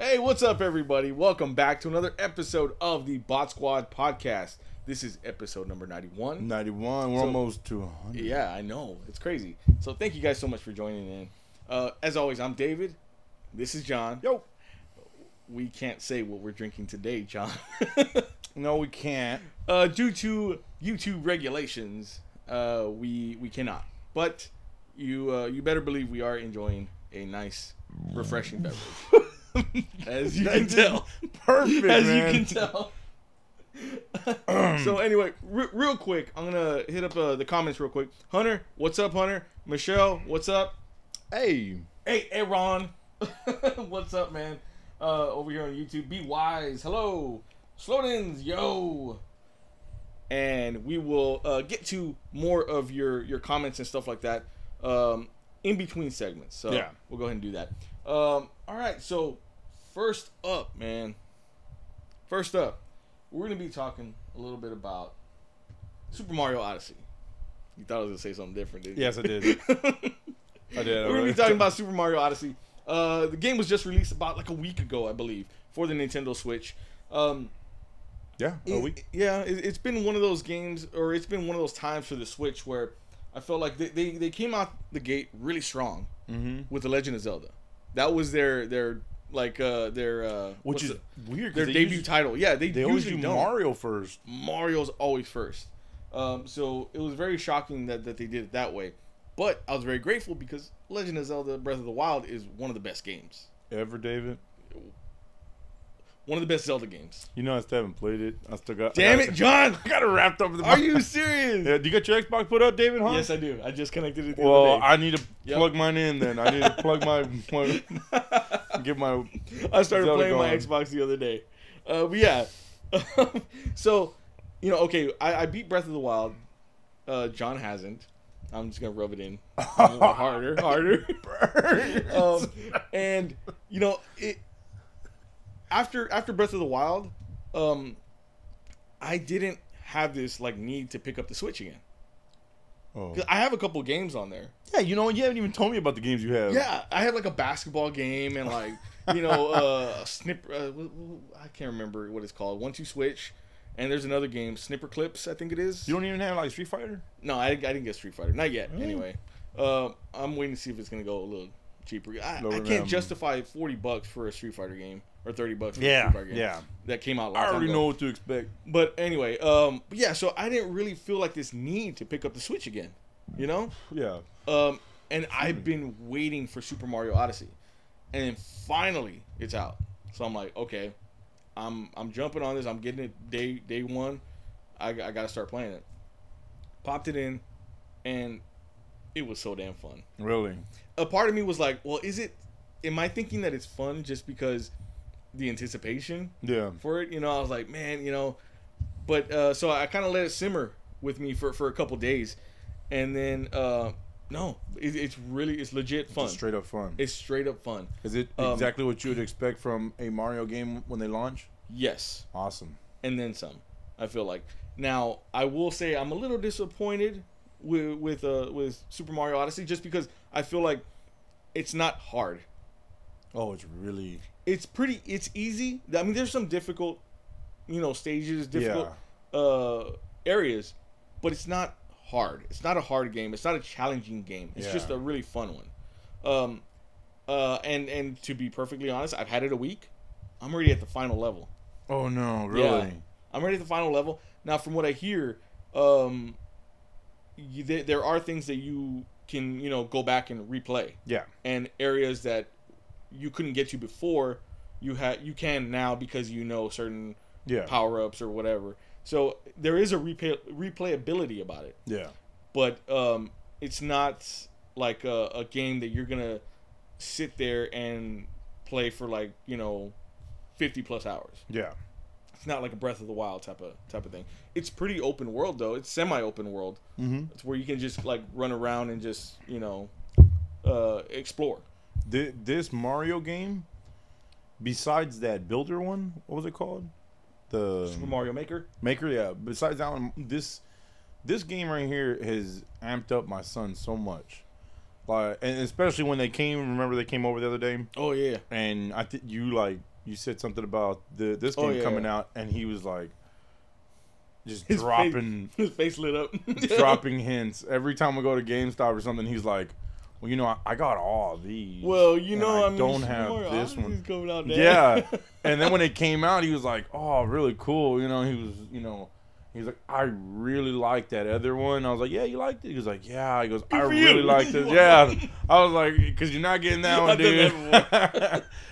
Hey, what's up, everybody? Welcome back to another episode of the Botsquad podcast. This is episode number 91. 91. We're almost to 100. Yeah, I know. It's crazy. So thank you guys so much for joining in. As always, I'm David. This is John. Yo. We can't say what we're drinking today, John. No, we can't. Due to YouTube regulations, we cannot. But you better believe we are enjoying a nice, refreshing beverage. As you can tell. Perfect, As man. you can tell. So anyway, real quick, I'm going to hit up the comments real quick. Hunter, what's up, Hunter? Michelle, what's up? Hey. Hey, Ron. What's up, man? Over here on YouTube. Be Wise, hello. Slowdins, yo. And we will get to more of your comments and stuff like that in between segments. So yeah, we'll go ahead and do that. All right, so first up, man. First up, we're going to be talking a little bit about Super Mario Odyssey. You thought I was going to say something different, didn't you? Yes, I did. I did. We're going to be talking about Super Mario Odyssey. The game was just released about like a week ago, I believe, for the Nintendo Switch. Yeah, a week. It's been one of those games, or it's been one of those times for the Switch where I felt like they came out the gate really strong with The Legend of Zelda. That was their which is weird. Their debut title. Yeah, they always usually do don't. Mario first. Mario's always first. So it was very shocking that they did it that way. But I was very grateful because Legend of Zelda Breath of the Wild is one of the best games ever, David. One of the best Zelda games. You know, I still haven't played it. Damn it, John! I got it wrapped up. Are you serious? Yeah, do you got your Xbox put up, David? Huh? Yes, I do. I just connected it the other day. I need to plug mine in then. I need to plug my get my. I started Zelda playing my going. Xbox the other day. But yeah. So, okay, I beat Breath of the Wild. John hasn't. I'm just going to rub it in. Harder. And, After Breath of the Wild, I didn't have this need to pick up the Switch again. Oh. I have a couple games on there. Yeah, you haven't even told me about the games you have. Yeah, I had a basketball game and a snipper. I can't remember what it's called. 1-2 Switch, and there's another game, Snipper Clips, I think it is. You don't even have Street Fighter? No, I didn't get Street Fighter, not yet. Anyway, I'm waiting to see if it's gonna go a little cheaper. I can't justify $40 for a Street Fighter game. Or $30 for a Street Fighter game. Yeah. That came out a long time ago. I already know what to expect. But anyway, so I didn't really feel like this need to pick up the Switch again. Yeah. And I've been waiting for Super Mario Odyssey. And then finally it's out. So I'm like, okay, I'm jumping on this. I'm getting it day one. I gotta start playing it. Popped it in, and it was so damn fun. Really? A part of me was like, well, am I thinking that it's fun just because the anticipation for it? I was like, man, but so I kind of let it simmer with me for a couple days, and then no, it's legit fun. It's straight up fun. It's straight up fun. Is it exactly what you would expect from a Mario game when they launch? Yes. Awesome. And then some, I feel like. Now, I will say I'm a little disappointed with Super Mario Odyssey just because I feel like it's not hard. Oh, it's really... It's easy. I mean, there's some difficult, stages, difficult areas, but it's not hard. It's not a hard game. It's not a challenging game. It's just a really fun one. And to be perfectly honest, I've had it a week. I'm already at the final level. Oh no, really? Yeah, I'm already at the final level. Now, from what I hear, there are things that you can, go back and replay. Yeah. And areas that you couldn't get to before, you can now because certain power-ups or whatever. So there is a replayability about it. Yeah. But it's not like a game that you're gonna sit there and play for 50 plus hours. Yeah. It's not like a Breath of the Wild type of thing. It's pretty open world though. It's semi-open world. Mm-hmm. It's where you can just run around and just explore. This Mario game, besides that builder one, what was it called? The Super Mario Maker. Yeah. Besides that one, this game right here has amped up my son so much. And especially when they came. Remember they came over the other day. Oh yeah. And I think you said something about this game coming out, and he was like, just his his face lit up, dropping hints every time we go to GameStop or something. He's like, well, you know, I got all these. Well, you know, I don't have this one. Coming out there. Yeah, and then when it came out, he was like, oh, really cool. You know, he's like, I really like that other one. I was like, yeah, you liked it? He was like, yeah. He goes, I really liked it. Yeah. I was like, because you're not getting that one, dude.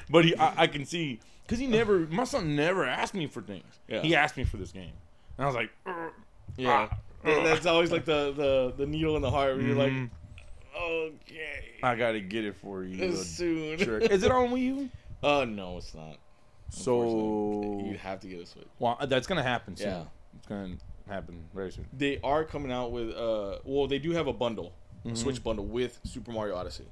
But I can see, because my son never asked me for things. Yeah. He asked me for this game. And I was like, yeah. That's always like the needle in the heart where you're like, okay. I got to get it for you. Soon. Sure. Is it on Wii U? No, it's not. So you have to get a Switch. Well, that's going to happen soon. Yeah. It's going to happen very soon. They are coming out with, they do have a bundle, a Switch bundle with Super Mario Odyssey.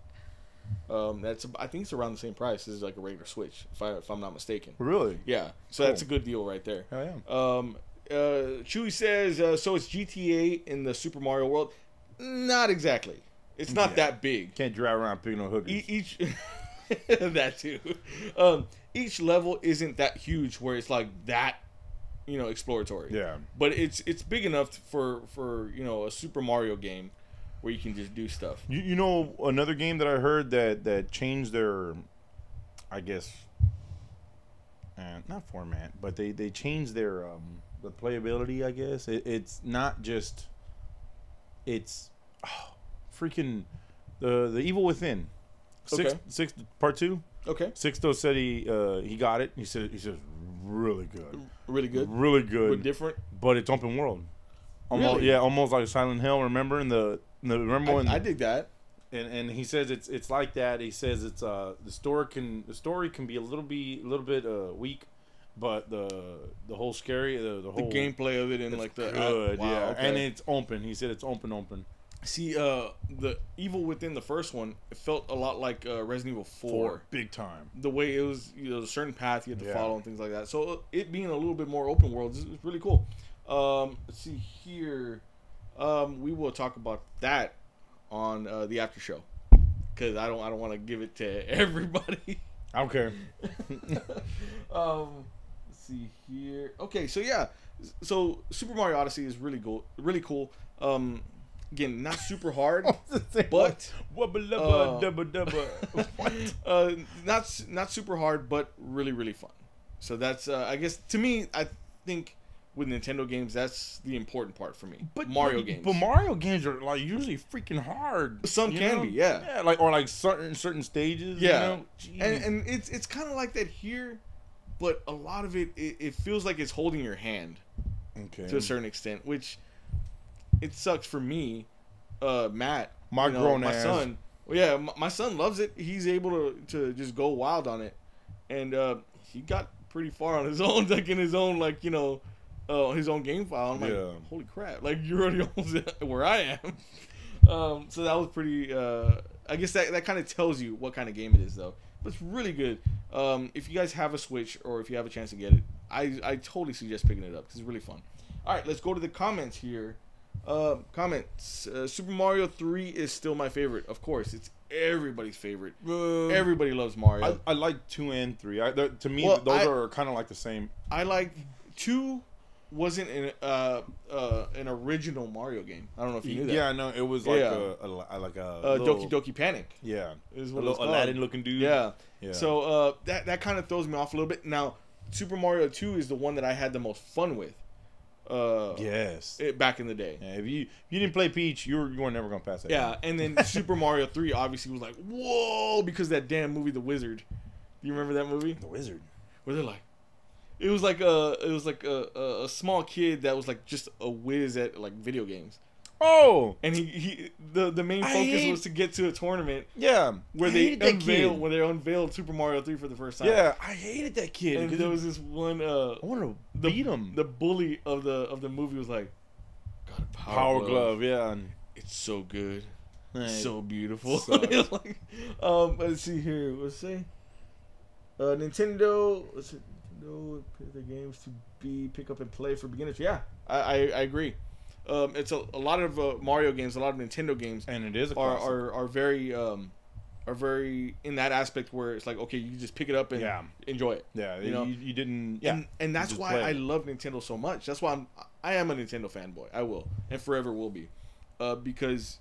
I think it's around the same price as like a regular Switch, if I'm not mistaken. Really? Yeah. So that's a good deal right there. Hell yeah. Chewy says, so it's GTA in the Super Mario world? Not exactly. It's not that big. Can't drive around picking on hookers. Each that too. Each level isn't that huge where it's like that, exploratory. Yeah. But it's big enough for a Super Mario game where you can just do stuff. You know, another game that I heard that changed their, I guess, not format, but they changed their the playability. I guess it's not just freaking the Evil Within. Six part 2. Okay. Sixto said he got it. He says really good. Really good. Really good. But different. But it's open world. Almost, really? Yeah, almost like Silent Hill. Remember when I dig that. And he says it's like that. He says it's the story can be a little bit weak, but the whole scary the whole gameplay of it and like the good, wow, yeah. okay. And it's open. He said it's open. See, the Evil Within the first one, it felt a lot like Resident Evil 4. Big time. The way it was, a certain path you had to follow and things like that. So it being a little bit more open world is really cool. Let's see here. We will talk about that on the after show because I don't want to give it to everybody. Okay. Let's see here. Okay, so yeah, so Super Mario Odyssey is really cool. Again, not super hard, but not super hard, but really fun. So that's I guess to me, I think with Nintendo games, that's the important part for me. But Mario games. But Mario games are like usually freaking hard. Some can be, yeah. Yeah, like certain stages. Yeah, and it's kind of like that here, but a lot of it feels like it's holding your hand. Okay. To a certain extent, which it sucks for me, Matt. My son. Well, yeah, my son loves it. He's able to just go wild on it, and he got pretty far on his own, like in his own his own game file. I'm like, holy crap! Like you're already almost where I am. So that was pretty. I guess that kind of tells you what kind of game it is, though. But it's really good. If you guys have a Switch or if you have a chance to get it, I totally suggest picking it up because it's really fun. All right, let's go to the comments here. Comments. Super Mario 3 is still my favorite. Of course, it's everybody's favorite. Everybody loves Mario. I like 2 and 3. To me, those are kind of like the same. I like 2. Wasn't an original Mario game. I don't know if you knew that. Yeah, no, it was like a Doki Doki Panic. Yeah, is what a little Aladdin looking dude. Yeah. So that kind of throws me off a little bit. Now, Super Mario 2 is the one that I had the most fun with. Yes. Back in the day. Yeah, if you didn't play Peach, you were never gonna pass that. Yeah, and then Super Mario 3 obviously was like, whoa, because that damn movie, The Wizard. Do you remember that movie? The Wizard. Where they're like, it was like a small kid that was like just a whiz at like video games. Oh, and the main focus was to get to a tournament. Yeah, where they unveiled Super Mario 3 for the first time. Yeah, I hated that kid. And there was this one. I wanted to beat him. The bully of the movie was like, got a power glove. Yeah, and it's so good, so beautiful. Like, let's see here. Let's see. Nintendo. Let's see. Nintendo the games to be pick up and play for beginners. Yeah, I agree. It's a lot of Mario games, a lot of Nintendo games, and it is are very are very in that aspect where it's like, okay, you can just pick it up and enjoy it. Yeah, you didn't. Yeah, and that's why I love Nintendo so much. That's why I am a Nintendo fanboy. I will and forever will be, because,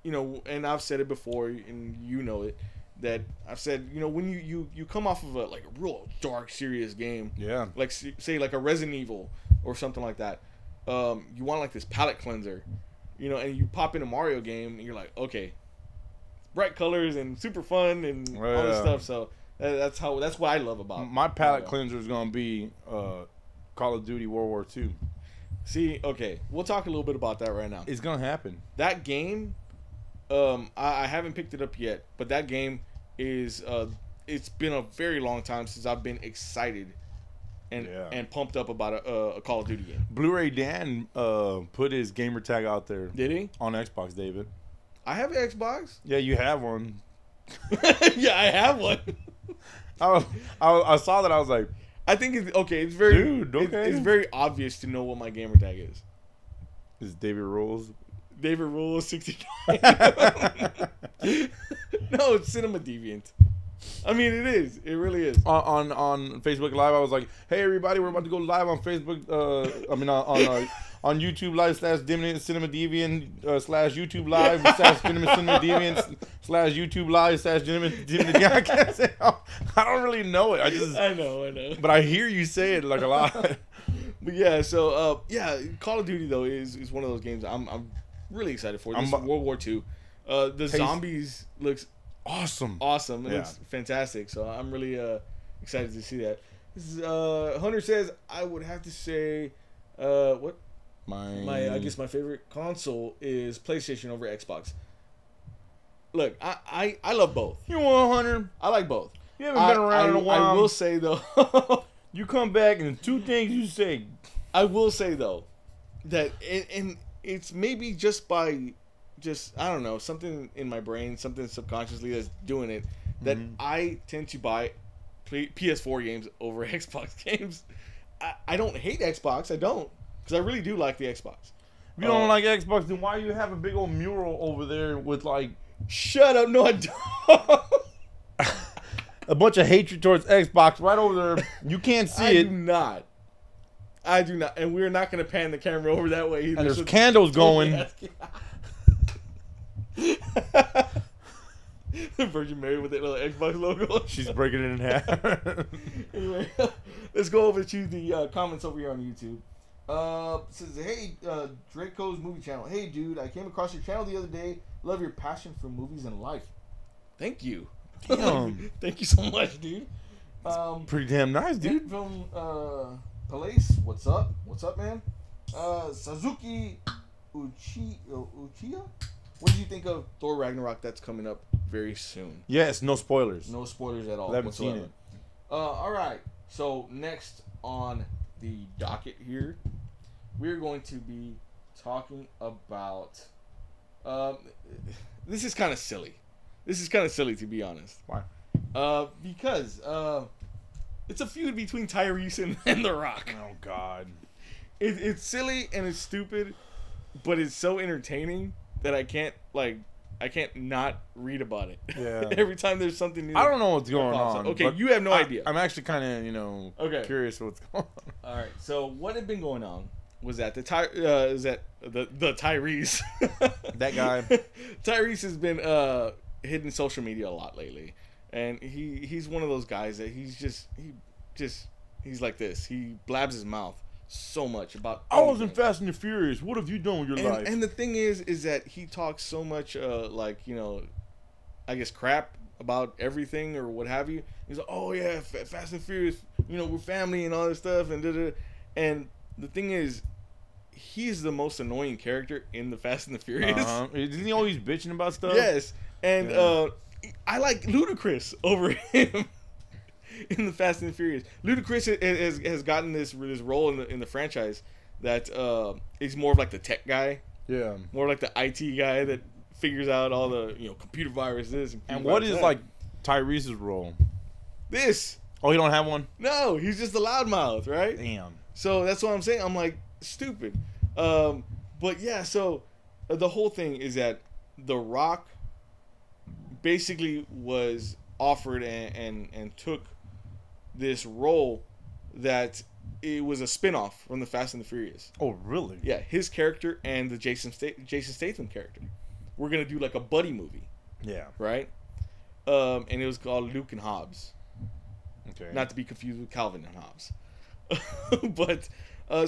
and I've said it before, and you know it, that I've said, when you come off of a real dark, serious game, like say like a Resident Evil or something like that, you want like this palate cleanser, and you pop in a Mario game and you're like, okay, bright colors and super fun and all this stuff. So that's what I love about my palate cleanser is gonna be Call of Duty World War II. See, okay, we'll talk a little bit about that right now. It's gonna happen. That game, I haven't picked it up yet, but that game is it's been a very long time since I've been excited and pumped up about a Call of Duty game. Bluray Dan put his gamer tag out there. Did he? On Xbox, David. I have an Xbox. Yeah, you have one. Yeah, I have one. I saw that. I was like, I think it's okay. It's very it's very obvious to know what my gamer tag is. Is David Rules? David Rules 69. No, it's Cinema Deviant. I mean, it is. It really is. On Facebook Live, I was like, "Hey, everybody, we're about to go live on Facebook. On YouTube Live /Cinema Deviant / YouTube Live /Cinema Deviant / YouTube Live /Cinema Deviant." I can't say. I don't really know it. I know. But I hear you say it like a lot. But yeah, so Call of Duty though is one of those games I'm really excited for. This is World War II. The zombies looks awesome. It looks fantastic. So I'm really excited to see that. This is Hunter says I would have to say what I guess my favorite console is PlayStation over Xbox. Look, I love both. You want, Hunter? I like both. You haven't been around in a while. I will say though, you come back and two things you say. I will say though that and it's maybe I don't know, something in my brain, something subconsciously that's doing it, that I tend to buy PS4 games over Xbox games. I don't hate Xbox. I don't. Because I really do like the Xbox. If you don't like Xbox, then why you have a big old mural over there with like... Shut up. No, I don't. A bunch of hatred towards Xbox right over there. You can't see it. I do not. And we're not going to pan the camera over that way either. And there's candles going. Virgin Mary with that little Xbox logo. She's breaking it in half. Anyway, let's go over to the comments over here on YouTube. Says, hey, Draco's Movie Channel. Hey, dude, I came across your channel the other day. Love your passion for movies and life. Thank you. Damn. Thank you so much, dude. Pretty damn nice, dude. From Palace, what's up? What's up, man? Suzuki Uchiha? What do you think of Thor Ragnarok that's coming up very soon? Yes, no spoilers. No spoilers at all. I haven't seen it. All right. So next on the docket here, we're going to be talking about. This is kind of silly. To be honest. Why? Because it's a feud between Tyrese and The Rock. Oh God. It's silly and it's stupid, but it's so entertaining that I can't not read about it. Yeah. Every time there's something new. I don't know what's going on. Okay, you have no idea. I'm actually kind of curious what's going on. All right. So what had been going on was that the Tyrese that guy Tyrese has been hitting social media a lot lately, and he's one of those guys that he's like this. He blabs his mouth so much about anything. I was in Fast and the Furious. What have you done with your life? And the thing is that he talks so much I guess crap about everything or what have you. He's like, oh yeah, Fast and Furious, we're family and all this stuff and da-da. And the thing is, he's the most annoying character in the Fast and the Furious. Isn't he always bitching about stuff? Yes, and I like Ludacris over him in the Fast and the Furious. Ludacris has gotten this role in the franchise that he's more of like the tech guy. Yeah, more like the IT guy that figures out all the computer viruses. And what is like Tyrese's role? This. Oh, you don't have one? No, he's just a loudmouth, right? Damn. So that's what I'm saying. I'm like, stupid. But yeah, so the whole thing is that The Rock basically was offered and took this role that it was a spin-off from the Fast and the Furious. Oh, really? Yeah, his character and the Jason Statham character. We're going to do like a buddy movie. Yeah. Right? And it was called Luke and Hobbs. Okay. Not to be confused with Calvin and Hobbs. But,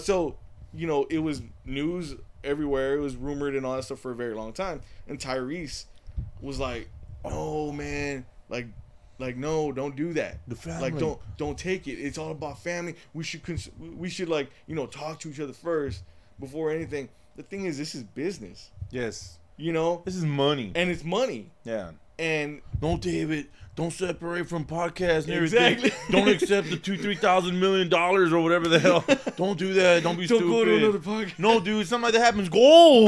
so, you know, it was news everywhere. It was rumored and all that stuff for a very long time. And Tyrese was like, "Oh, man, like no, don't do that. The family. Like don't take it. It's all about family. We should like, you know, talk to each other first before anything." The thing is, this is business. Yes. You know, this is money, and it's money. Yeah. And don't, David, don't separate from podcasts and everything. Exactly. Don't accept the $3,000 million or whatever the hell. Don't do that. Don't be stupid. Don't go to another podcast. No, dude, something like that happens. Go.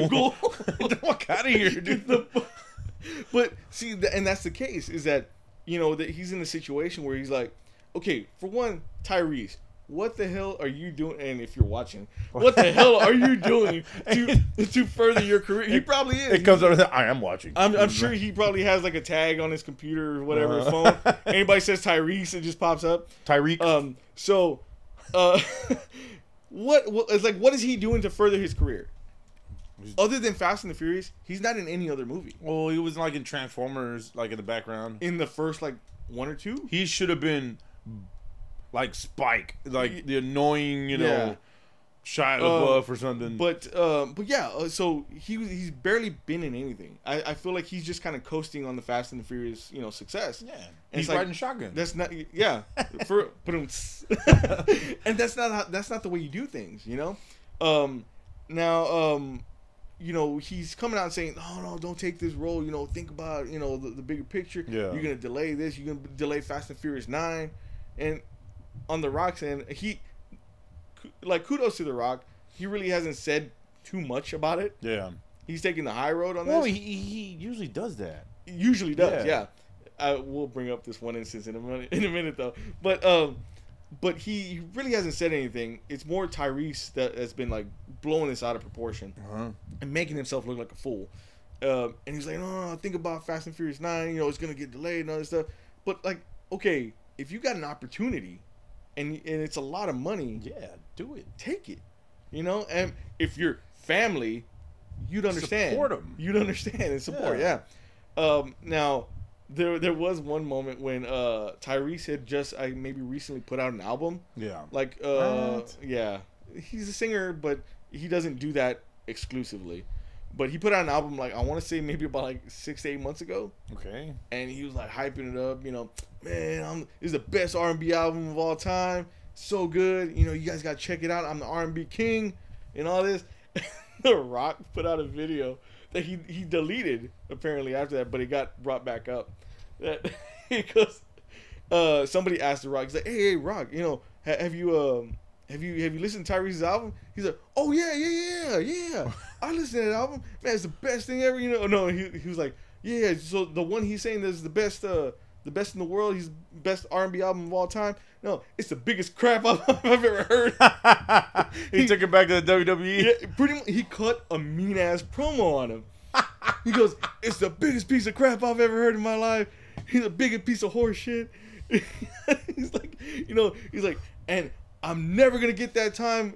Go. Walk out of here, dude. But see, and that's the case. Is that, you know, that he's in a situation where he's like, okay, for one, Tyrese, what the hell are you doing? And if you're watching, what the hell are you doing to further your career? He probably is. It comes out of that. I am watching. I'm sure he probably has like a tag on his computer or whatever, his phone. Anybody says Tyrese, it just pops up. Tyreek. So, what is like? What is he doing to further his career? Other than Fast and the Furious, he's not in any other movie. Well, he was like in Transformers, like in the background. In the first like 1 or 2, he should have been like Spike, like the annoying, you know, Shia LaBeouf or something. But yeah, so he's barely been in anything. I feel like he's just kind of coasting on the Fast and the Furious, you know, success. Yeah, and he's riding shotgun. That's not and that's not the way you do things, you know. Now, you know, he's coming out and saying, no, don't take this role. You know, think about, you know, the bigger picture. Yeah. You're going to delay this. You're going to delay Fast and Furious 9. And on The Rock's end, like, kudos to The Rock. He really hasn't said too much about it. Yeah. He's taking the high road on this. Well, he usually does that. He usually does, yeah. I will bring up this one instance in a minute, though. But he really hasn't said anything. It's more Tyrese that has been like blowing this out of proportion and making himself look like a fool. And he's like, no, think about Fast and Furious 9. You know, it's gonna get delayed and all this stuff. But like, okay, if you got an opportunity and it's a lot of money, yeah, do it. Take it. You know, and if you're family, you'd understand. Support them. You'd understand and support. Yeah. Now. There was one moment when Tyrese had just maybe recently put out an album. Yeah. Like yeah, he's a singer, but he doesn't do that exclusively. But he put out an album like I want to say maybe about like 6 to 8 months ago. Okay. And he was like hyping it up. You know, man, this is the best R&B album of all time. So good. You know, you guys gotta check it out. I'm the R&B king and all this. The Rock put out a video that he deleted apparently after that, but it got brought back up. That because somebody asked the Rock, he's like, "Hey, Rock, you know, have you listened to Tyrese's album?" He's like, "Oh yeah, I listened to that album, man. It's the best thing ever." You know, no, he was like, "Yeah." So the one he's saying is the best in the world. He's the best R&B album of all time. No, it's the biggest crap I've ever heard. He took it back to the WWE. Yeah, pretty much. He cut a mean ass promo on him. He goes, "It's the biggest piece of crap I've ever heard in my life. He's the biggest piece of horse shit." He's like, you know, and I'm never gonna get that time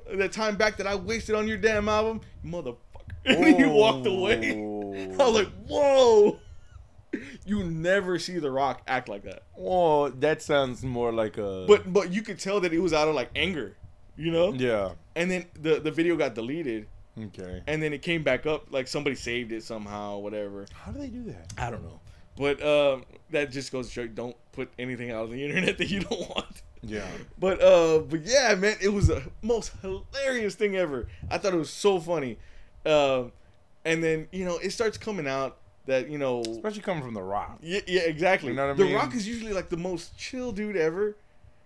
back that I wasted on your damn album, motherfucker. And he walked away. I was like, whoa. You never see The Rock act like that. Well, that sounds more like a. But you could tell that it was out of like anger, you know. Yeah. And then the video got deleted. Okay. And then it came back up, like somebody saved it somehow, whatever. How do they do that? I don't know. But that just goes to show you, don't put anything out on the internet that you don't want. Yeah. But yeah, man, it was the most hilarious thing ever. I thought it was so funny. And then, you know, it starts coming out that, you know, especially coming from The Rock. Yeah, exactly. You know what I mean? The Rock is usually like the most chill dude ever,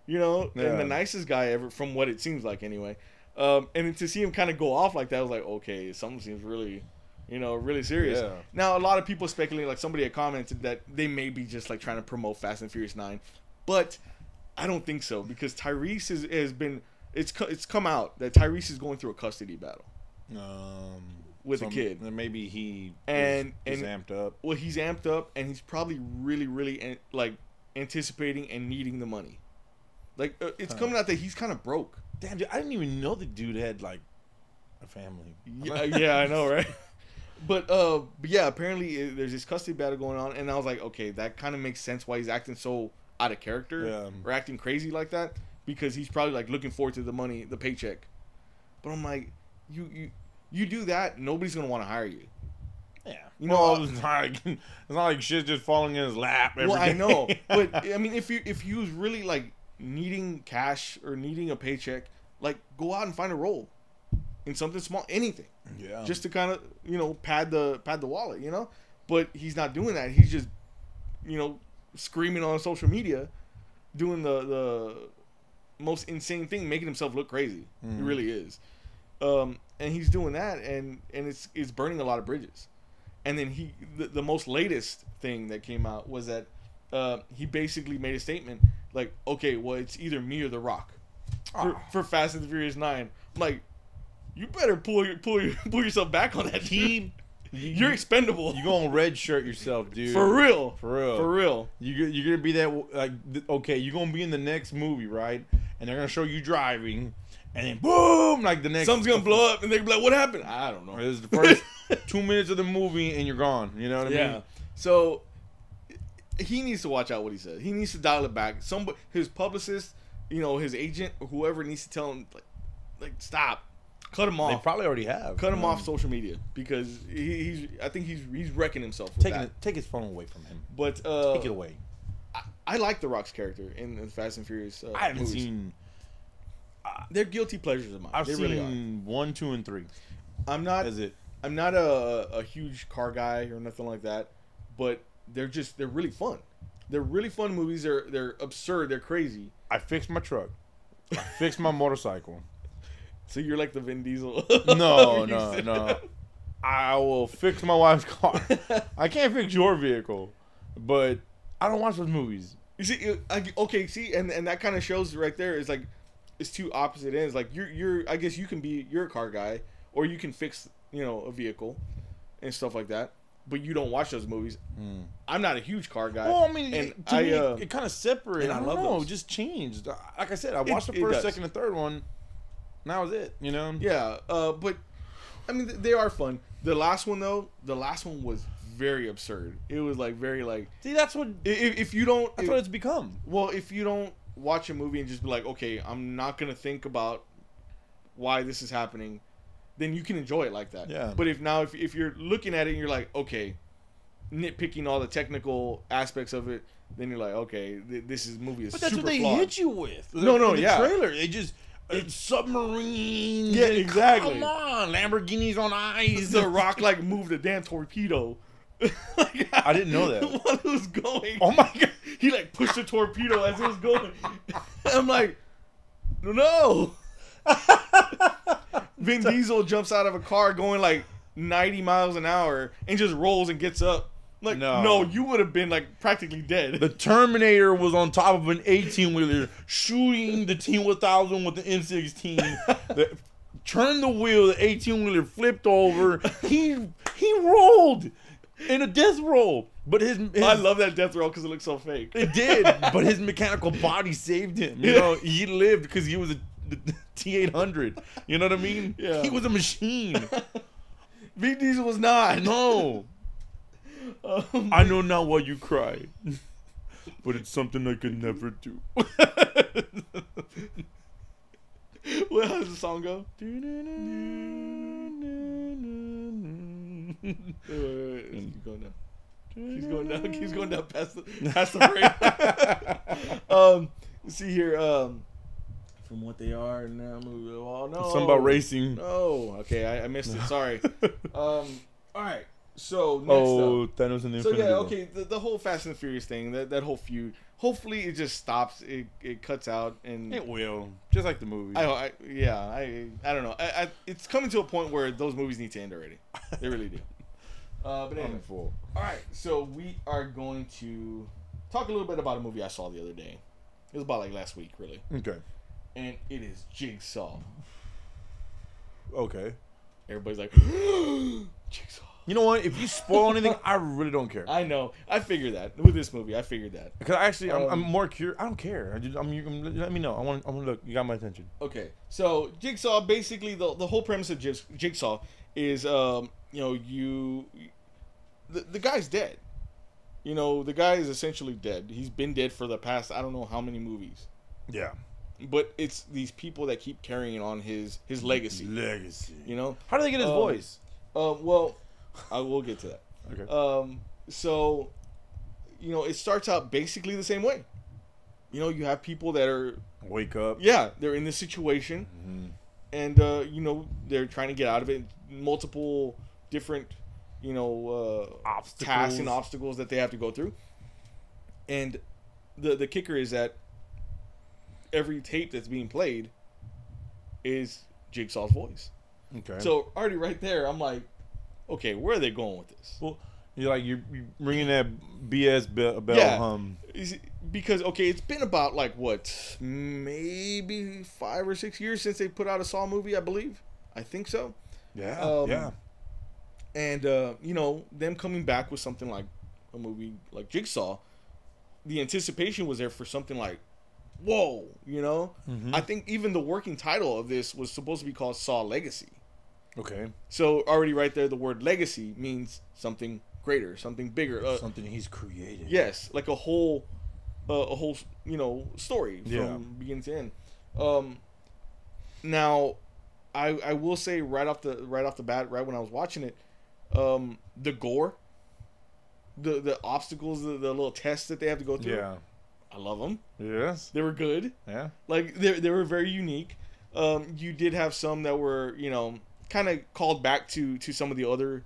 you know, and the nicest guy ever, from what it seems like anyway. And to see him kind of go off like that, I was like, okay, something seems really, you know, really serious. Yeah. Now, a lot of people speculate, like somebody had commented that they may be just like trying to promote Fast and Furious 9, but I don't think so, because Tyrese has been, it's come out that Tyrese is going through a custody battle. with the kid. Maybe he's amped up. Well, he's amped up, and he's probably really like anticipating and needing the money. Like it's coming out that he's kind of broke. Damn, dude, I didn't even know the dude had like a family. Yeah, I know, right? But yeah, apparently there's this custody battle going on, and I was like, okay, that kind of makes sense why he's acting so out of character or acting crazy like that, because he's probably like looking forward to the money, the paycheck. But I'm like, you do that, nobody's gonna want to hire you. Yeah, you know, it's not like shit's just falling in his lap. Every day. I know, but I mean, if he was really like needing cash or needing a paycheck, like go out and find a role in something small, anything. Yeah. Just to kind of, you know, pad the wallet, you know? But he's not doing that. He's just, you know, screaming on social media, doing the most insane thing, making himself look crazy. He really is. And he's doing that, and it's burning a lot of bridges. And then the most latest thing that came out was that he basically made a statement like, okay, well, it's either me or The Rock for Fast and the Furious 9. I'm like, you better pull yourself back on that. You're expendable. You're gonna red shirt yourself, dude. For real. You're gonna be that like, okay, you're gonna be in the next movie, right? And they're gonna show you driving, and then boom, like the next something's gonna blow up, and they're gonna be like, what happened? I don't know. This is the first 2 minutes of the movie, and you're gone. You know what I mean? Yeah. So he needs to watch out what he says. He needs to dial it back. His publicist, you know, his agent, or whoever needs to tell him like stop. Cut him off. They probably already have. Cut him off social media, because I think he's wrecking himself. Take his phone away from him. But take it away. I like The Rock's character in Fast and Furious. I haven't movies. Seen. They're guilty pleasures of mine. I've seen really 1, 2, and 3. I'm not a huge car guy or nothing like that, but they're really fun. They're really fun movies. They're absurd. They're crazy. I fixed my truck. I fixed my motorcycle. So you're like the Vin Diesel. No. I will fix my wife's car. I can't fix your vehicle, but I don't watch those movies. You see, and that kind of shows right there is like it's two opposite ends. Like you're I guess you're a car guy, or you can fix, you know, a vehicle and stuff like that. But you don't watch those movies. I'm not a huge car guy. Well, I mean, to me, it kind of separated. I don't know. It just changed. Like I said, I watched the first, second, and third one. And that was it, you know? Yeah, but, I mean, they are fun. The last one was very absurd. It was, like, very, like... See, that's what... If you don't... That's what it's become. Well, if you don't watch a movie and just be like, okay, I'm not going to think about why this is happening, then you can enjoy it like that. Yeah. But if you're looking at it and you're like, okay, nitpicking all the technical aspects of it, then you're like, okay, this movie is super flawed. But that's what they hit you with. No, the trailer, they just... It's submarines. Yeah, exactly. Come on, Lamborghinis on ice. The Rock like moved a damn torpedo. Like, I didn't know that. While it was going. Oh my god! He like pushed the torpedo as it was going. I'm like, no. Vin Diesel jumps out of a car going like 90 miles an hour and just rolls and gets up. Like, no, you would have been, like, practically dead. The Terminator was on top of an 18-wheeler shooting the T-1000 with the M16. Turned the wheel, the 18-wheeler flipped over. He rolled in a death roll. But his I love that death roll because it looks so fake. It did, but his mechanical body saved him. You know, he lived because he was a T-800. You know what I mean? Yeah. He was a machine. Vin Diesel was not. No. I know now why you cry, but it's something I could never do. Well, how does the song go? Wait, keep going down. He's going down past the break. See here. From what they are now. Oh no. Something about racing. Oh, okay. I missed it. Sorry. All right. So next up, Thanos and the Infinity War. Okay, the whole Fast and Furious thing, that whole feud. Hopefully, it just stops. It cuts out, and it will, just like the movie. I don't know. It's coming to a point where those movies need to end already. They really do. But anyway, all right. So we are going to talk a little bit about a movie I saw the other day. It was about like last week, really. Okay. And it is Jigsaw. Okay. everybody's like, Jigsaw. You know what? If you spoil anything, I really don't care. I know. I figured that with this movie. I figured that because actually, I'm more curious. I don't care. Let me know. I want to look. You got my attention. Okay, so Jigsaw, basically the whole premise of Jigsaw is the guy's dead. You know, the guy is essentially dead. He's been dead for the past I don't know how many movies. Yeah. But it's these people that keep carrying on his legacy. You know, how do they get his voice? Well, I will get to that. Okay. So, you know, it starts out basically the same way. You know, you have people that are wake up. Yeah, they're in this situation, and you know, they're trying to get out of it. Multiple different, you know, tasks and obstacles that they have to go through. And the kicker is that every tape that's being played is Jigsaw's voice. Okay. So already right there, I'm like, okay, where are they going with this? Well, you're ringing that BS bell. Yeah. Because it's been about like what, maybe 5 or 6 years since they put out a Saw movie, I believe. I think so. Yeah. Yeah. And you know, them coming back with something like a movie like Jigsaw, the anticipation was there for something like, whoa, you know. I think even the working title of this was supposed to be called Saw Legacy. Okay. So already right there, the word legacy means something greater, something bigger, something he's created. Yes, like a whole you know, story from beginning to end. Now, I will say right off the bat, right when I was watching it, the gore, the obstacles, the little tests that they have to go through. Yeah. I love them. Yes. They were good. Yeah. Like they were very unique. You did have some that were, you know, kind of called back to some of the other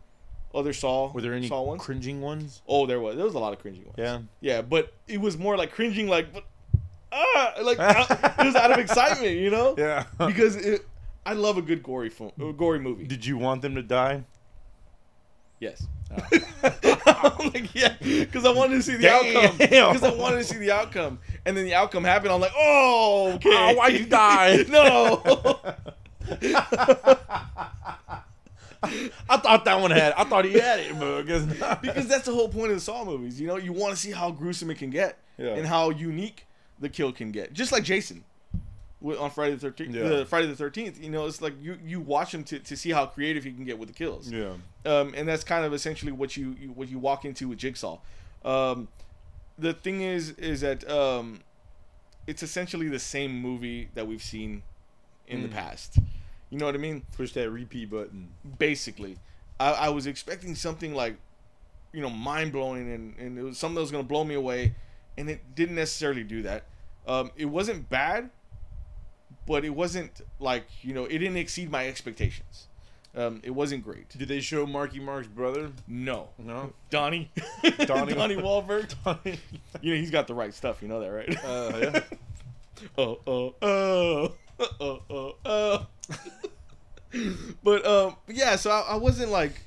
Saw. Were there any Saw ones? Cringing ones? Oh, there was a lot of cringing ones. Yeah. Yeah, but it was more like cringing, like it was out of excitement, you know? Yeah. Because I love a good gory movie. Did you want them to die? Yes. I'm like, yeah, because I wanted to see the outcome. Because I wanted to see the outcome, and then the outcome happened. I'm like, oh, okay. Oh, why'd you die? No. I thought that one had. I thought he had it, but I guess not. Because that's the whole point of the Saw movies. You know, you want to see how gruesome it can get, and how unique the kill can get. Just like Jason on Friday the 13th. Yeah. Friday the 13th. You know, it's like you watch him to see how creative he can get with the kills. Yeah. And that's kind of essentially what you walk into with Jigsaw. The thing is that it's essentially the same movie that we've seen in the past. You know what I mean? Push that repeat button. Basically, I was expecting something like, you know, mind blowing, and it was something that was going to blow me away, and it didn't necessarily do that. It wasn't bad, but it wasn't like, you know, it didn't exceed my expectations. It wasn't great. Did they show Marky Mark's brother? No. Donnie Wahlberg. Donnie. You know, he's got the right stuff. You know that, right? Yeah. But yeah, so I wasn't like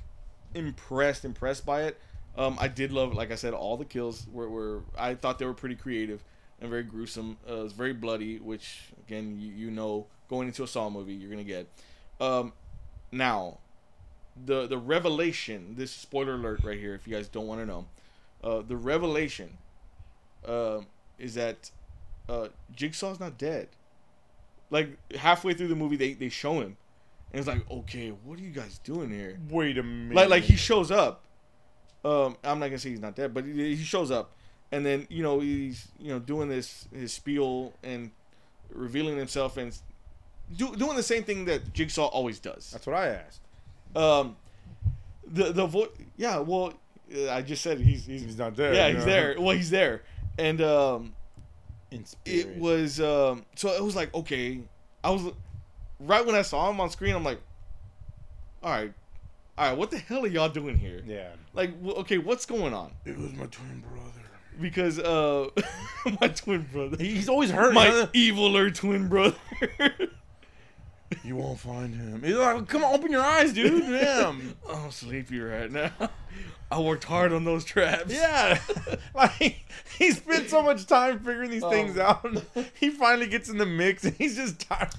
impressed by it. I did love, like I said, all the kills were I thought they were pretty creative and very gruesome. It was very bloody, which again, you know, going into a Saw movie, you're gonna get. Now, the revelation. This spoiler alert right here, if you guys don't want to know, the revelation is that Jigsaw's not dead. Like halfway through the movie, they show him, and it's like, okay, what are you guys doing here? Wait a minute. Like he shows up. I'm not gonna say he's not dead, but he shows up, and then, you know, he's, you know, doing his spiel and revealing himself and doing the same thing that Jigsaw always does. That's what I asked. The voice. Yeah. Well, I just said he's not there. Yeah, he's there. Well, he's there, and in spirit. It was so it was like, okay, I was right when I saw him on screen, I'm like, all right, what the hell are y'all doing here? Yeah. Like, okay, what's going on? It was my twin brother. Because my twin brother. He's always hurt. My eviler twin brother. You won't find him. He's like, come on, open your eyes, dude. Damn. I'm sleepy right now. I worked hard on those traps. Yeah. Like, he spent so much time figuring these things out. He finally gets in the mix, and he's just tired.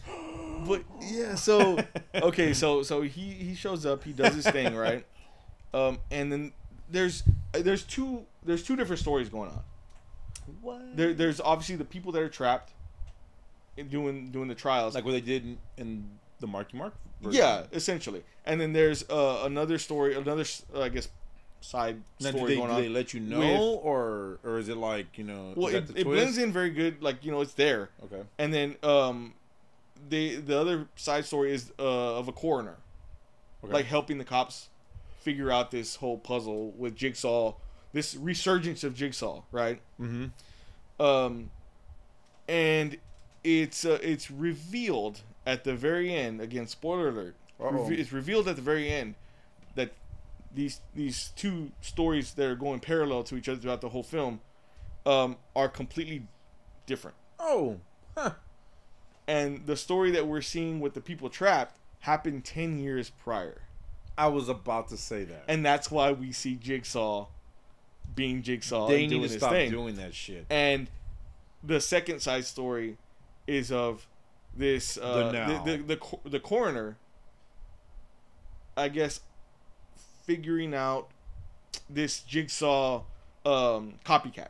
But yeah, so okay, so he shows up, he does his thing, right? And then there's two different stories going on. What? There's obviously the people that are trapped doing the trials, like what they did in the Marky Mark version. Yeah, essentially. And then there's another story, I guess side story going on. Do they let you know, or is it like, you know? Well, it blends in very good, like, you know, it's there. Okay. And then the other side story is of a coroner, like helping the cops figure out this whole puzzle with Jigsaw, this resurgence of Jigsaw, right? Mm-hmm. And it's revealed at the very end. Again, spoiler alert. It's revealed at the very end that these two stories that are going parallel to each other throughout the whole film are completely different. Oh, huh. And the story that we're seeing with the people trapped happened 10 years prior. I was about to say that. And that's why we see Jigsaw being Jigsaw. They and need doing to his stop thing. doing that shit. And the second side story is of this the coroner, I guess, figuring out this Jigsaw copycat.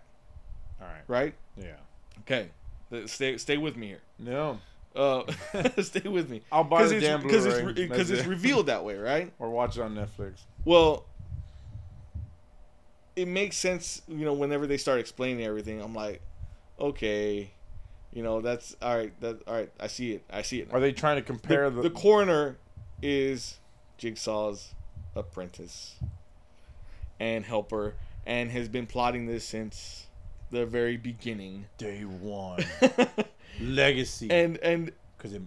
All right. Right? Yeah. Okay. Stay with me here. No. Stay with me. I'll buy the damn Bluray. Because it's revealed that way, right? Or watch it on Netflix. Well, it makes sense, you know, whenever they start explaining everything. I'm like, okay, you know, that's all right. All right. I see it. Now. Are they trying to compare the coroner is Jigsaw's apprentice and helper, and has been plotting this since the very beginning. Day one. Legacy. And because it.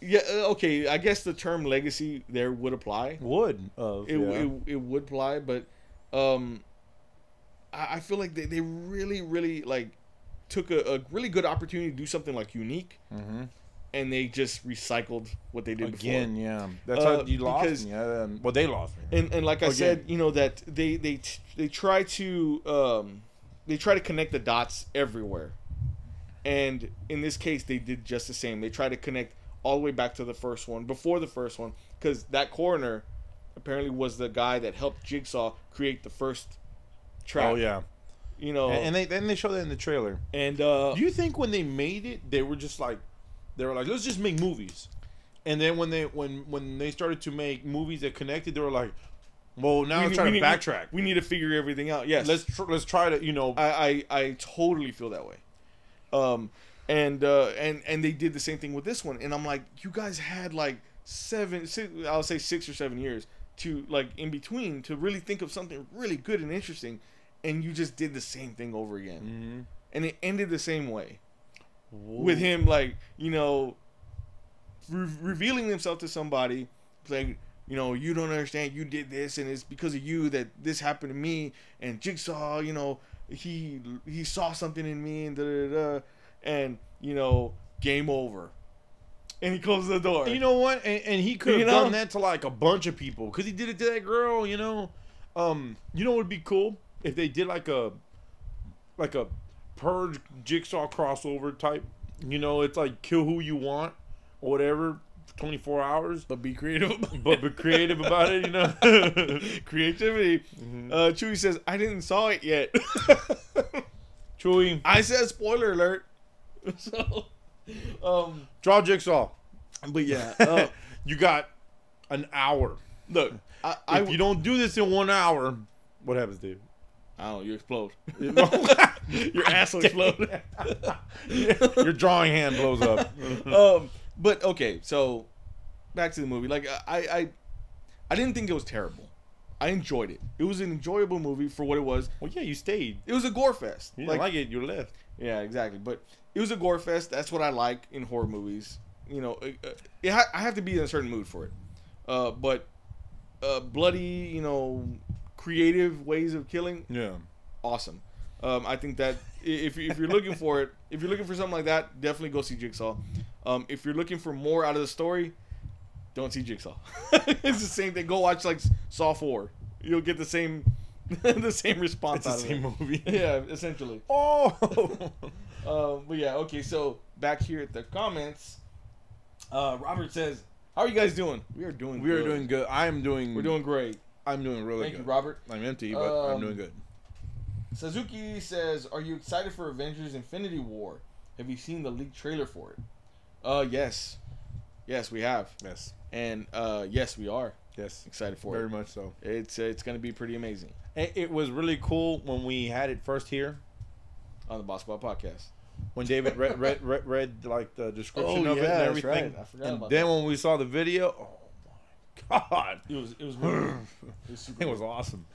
Yeah. Okay. I guess the term legacy there would apply. It would apply, but I feel like they really like took a really good opportunity to do something like unique, and they just recycled what they did before. Again, yeah, that's how you lost me. Well, they lost me. And like I said, you know, that they try to connect the dots everywhere, and in this case, they did just the same. They tried to connect all the way back to the first one, before the first one, because that coroner apparently was the guy that helped Jigsaw create the first trap. Oh yeah. You know, and they show that in the trailer. And do you think when they made it, they were like, let's just make movies, and then when they started to make movies that connected, they were like, well, now let's try to backtrack. We need to figure everything out. Yes, let's try to, you know. I totally feel that way. And they did the same thing with this one, and I'm like, you guys had like 6 or 7 years to, like, in between, to really think of something really good and interesting. And you just did the same thing over again, and it ended the same way. Whoa. With him, like, you know, revealing himself to somebody, like, you know, you don't understand. You did this, and it's because of you that this happened to me. And Jigsaw, you know, he saw something in me, and and you know, game over. And he closes the door. You know what? And he could have done that to like a bunch of people, because he did it to that girl. You know, you know what would be cool? If they did like a Purge Jigsaw crossover type, you know, it's like kill who you want or whatever, 24 hours, but be creative. But be creative about it, you know. Creativity. Chewy says, I didn't saw it yet. Chewy, I said spoiler alert. So, draw Jigsaw. But yeah, you got an hour. Look, if you don't do this in 1 hour, what happens, Dave? I don't know, you explode. Your ass will explode. Your drawing hand blows up. But okay, so back to the movie. Like, I didn't think it was terrible. I enjoyed it. It was an enjoyable movie for what it was. Well, yeah, you stayed. It was a gore fest. You didn't like it, you left. Yeah, exactly. But it was a gore fest. That's what I like in horror movies. You know, I have to be in a certain mood for it. But bloody, you know, creative ways of killing. Yeah, awesome. I think that if you're looking for it, if you're looking for something like that, definitely go see Jigsaw. If you're looking for more out of the story, don't see Jigsaw. It's the same thing. Go watch like Saw 4. You'll get the same the same response. It's the same movie. Yeah, essentially. Oh. But yeah, okay. So back here at the comments, Robert says, "How are you guys doing? We are doing. We are doing good. We're doing great. I'm doing really good. Thank you, Robert. I'm empty, but I'm doing good." Suzuki says, "Are you excited for Avengers: Infinity War? Have you seen the leaked trailer for it?" Yes, we have. Yes, and yes, we are. Yes, excited for it. Very much so. It's going to be pretty amazing. It was really cool when we had it first here on the Botsquad podcast. When David read like the description of it and everything. Right. I forgot about then that. When we saw the video, oh my god, it was really it was awesome.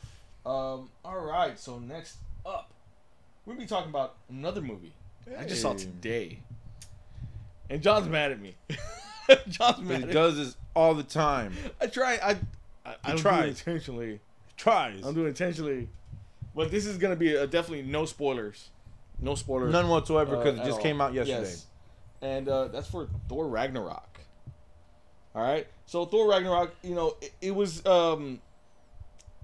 All right, so next up, we'll be talking about another movie I just saw today, and John's mad at me. John's mad. He does this all the time. I try. I don't do it intentionally. Tries. I'm doing it intentionally, but this is gonna be definitely no spoilers. No spoilers. None whatsoever because it just came out yesterday. Yes. And that's for Thor Ragnarok. All right. So Thor Ragnarok, it was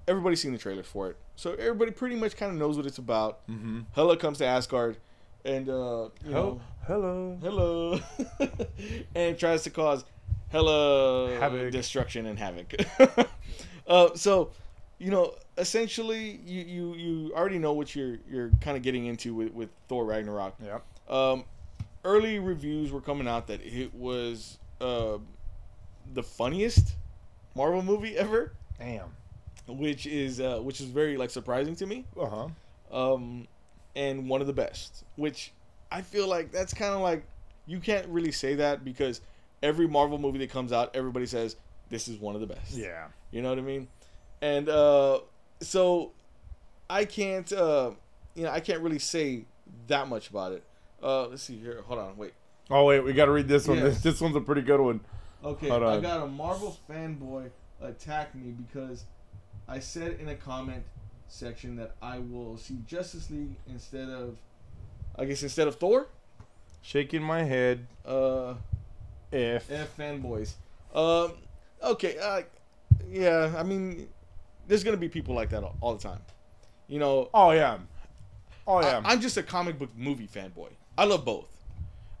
everybody's seen the trailer for it, so everybody pretty much kind of knows what it's about. Mm-hmm. Hela comes to Asgard, and hello, and tries to cause hella havoc. Destruction and havoc. So, essentially, you already know what you're kind of getting into with Thor Ragnarok. Yeah. Early reviews were coming out that it was the funniest Marvel movie ever. Damn. Which is very surprising to me. And one of the best. Which I feel like that's kind of like, you can't really say that because every Marvel movie that comes out, everybody says this is one of the best. Yeah. You know what I mean? And so I can't I can't really say that much about it. Let's see here. Hold on, wait. Oh wait, we got to read this one. Yes. This one's a pretty good one. Okay, I got a Marvel fanboy attack me because I said in a comment section that I will see Justice League instead of Thor. Shaking my head. F fanboys. Okay. Yeah. I mean, there's gonna be people like that all the time. Oh yeah. I'm just a comic book movie fanboy. I love both.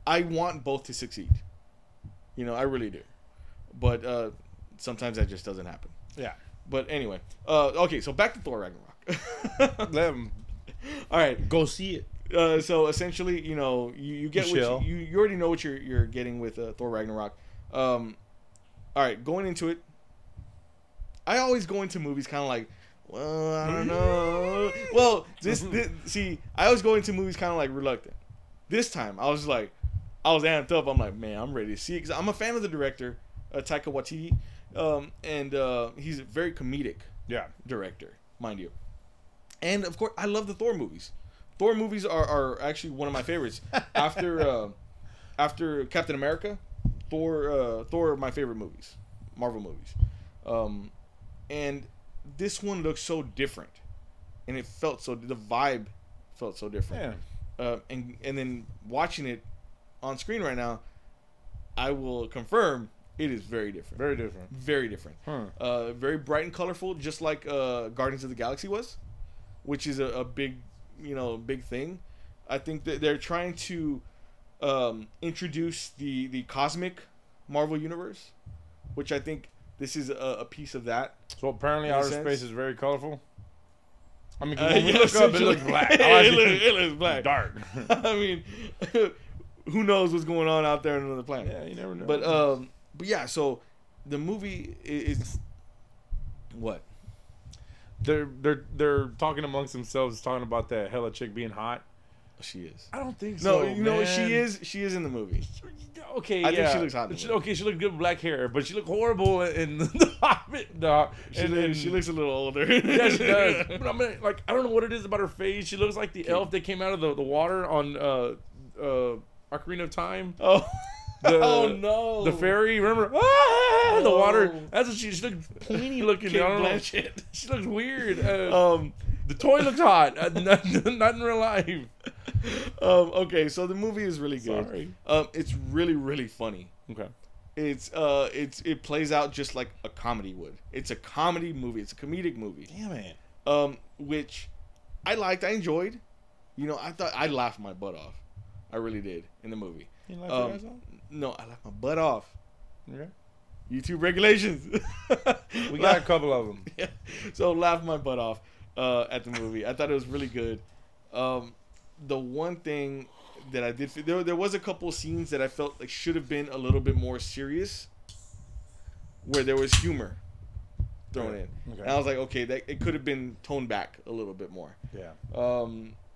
I want both to succeed. I really do. But sometimes that just doesn't happen. Yeah. But anyway, okay. So back to Thor Ragnarok. Let him. All right, go see it. So essentially, you get what you already know what you're getting with Thor Ragnarok. All right, going into it, I always go into movies kind of like, well, I don't know. Well, see, I always go into movies kind of like reluctant. This time, I was amped up. I'm like, man, I'm ready to see it because I'm a fan of the director, Taika Waititi. And he's a very comedic director, mind you. And of course, I love the Thor movies. Thor movies are actually one of my favorites. After Captain America, Thor are my favorite movies, Marvel movies. And this one looks so different, and the vibe felt so different. Yeah. And then watching it on screen right now, I will confirm. It is very different. Very different. Very different. Very bright and colorful, just like Guardians of the Galaxy was, which is a big thing. I think that they're trying to introduce the cosmic Marvel universe, which I think this is a piece of that. So apparently outer space is very colorful. I mean, when we look up, it looks black. It looks black. Dark. I mean, who knows what's going on out there on another planet? Yeah, you never know. But yeah, so the movie is what? They're talking amongst themselves, talking about that Hela chick being hot. She is. I don't think so. No, you know what she is? She is in the movie. Okay, I think she looks hot. She looked good with black hair, but she looked horrible in the Hobbit. No, she looks a little older. Yeah, she does. But I mean, I don't know what it is about her face. She looks like the elf that came out of the water on Ocarina of Time. Oh. Oh no! The fairy, remember? Ah, the water. That's what she looks pointy looking. Kate Blanchett. She looks weird. The toy looks hot. Not in real life. Okay, so the movie is really good. Sorry. It's really, really funny. Okay. It plays out just like a comedy would. It's a comedy movie. It's a comedic movie. Damn it. Which I liked. I enjoyed. I thought I laughed my butt off. I really did in the movie. You laughed your ass off? No, I laughed my butt off. Okay. YouTube regulations. We got a couple of them. Yeah. So laughed my butt off at the movie. I thought it was really good. The one thing that I did, there was a couple scenes that I felt like should have been a little bit more serious, where there was humor thrown in. Okay. And I was like, okay, that it could have been toned back a little bit more. Yeah.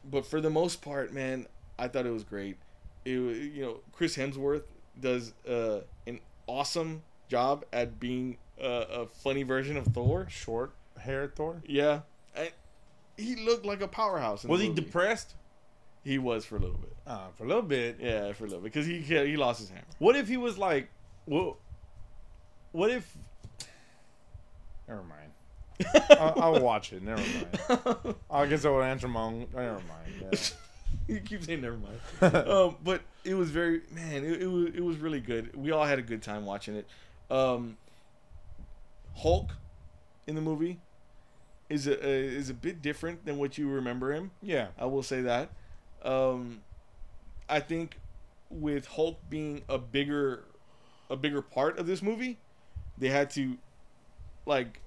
But for the most part, man, I thought it was great. Chris Hemsworth does an awesome job at being a funny version of Thor. Short hair Thor? Yeah. He looked like a powerhouse. Was he depressed? He was for a little bit. For a little bit? Yeah, for a little bit. Because he lost his hammer. What if he was like... What if... Never mind. I'll watch it. Never mind. I guess I would answer my own... Never mind. Yeah. You keep saying never mind. But it was very... Man, it was really good. We all had a good time watching it. Hulk in the movie is a bit different than what you remember him. Yeah. I will say that. I think with Hulk being a bigger part of this movie, they had to, like,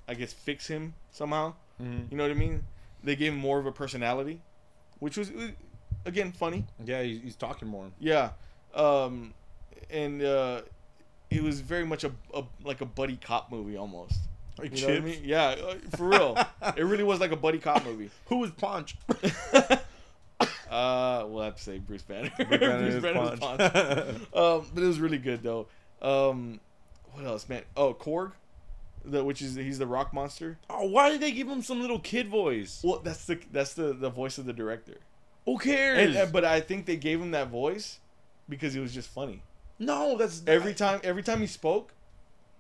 I guess, fix him somehow. Mm-hmm. You know what I mean? They gave him more of a personality, which was, again, funny. Yeah, he's talking more. Yeah. It was very much like a buddy cop movie almost. Like you know what I mean? Yeah, for real. It really was like a buddy cop movie. Who was Punch? We'll have to say Bruce Banner. Bruce Banner was Punch. But it was really good though. What else, man? Oh, Korg, he's the rock monster. Oh, why did they give him some little kid voice? Well, that's the voice of the director. Who cares? But I think they gave him that voice because it was just funny. No, that's every time he spoke,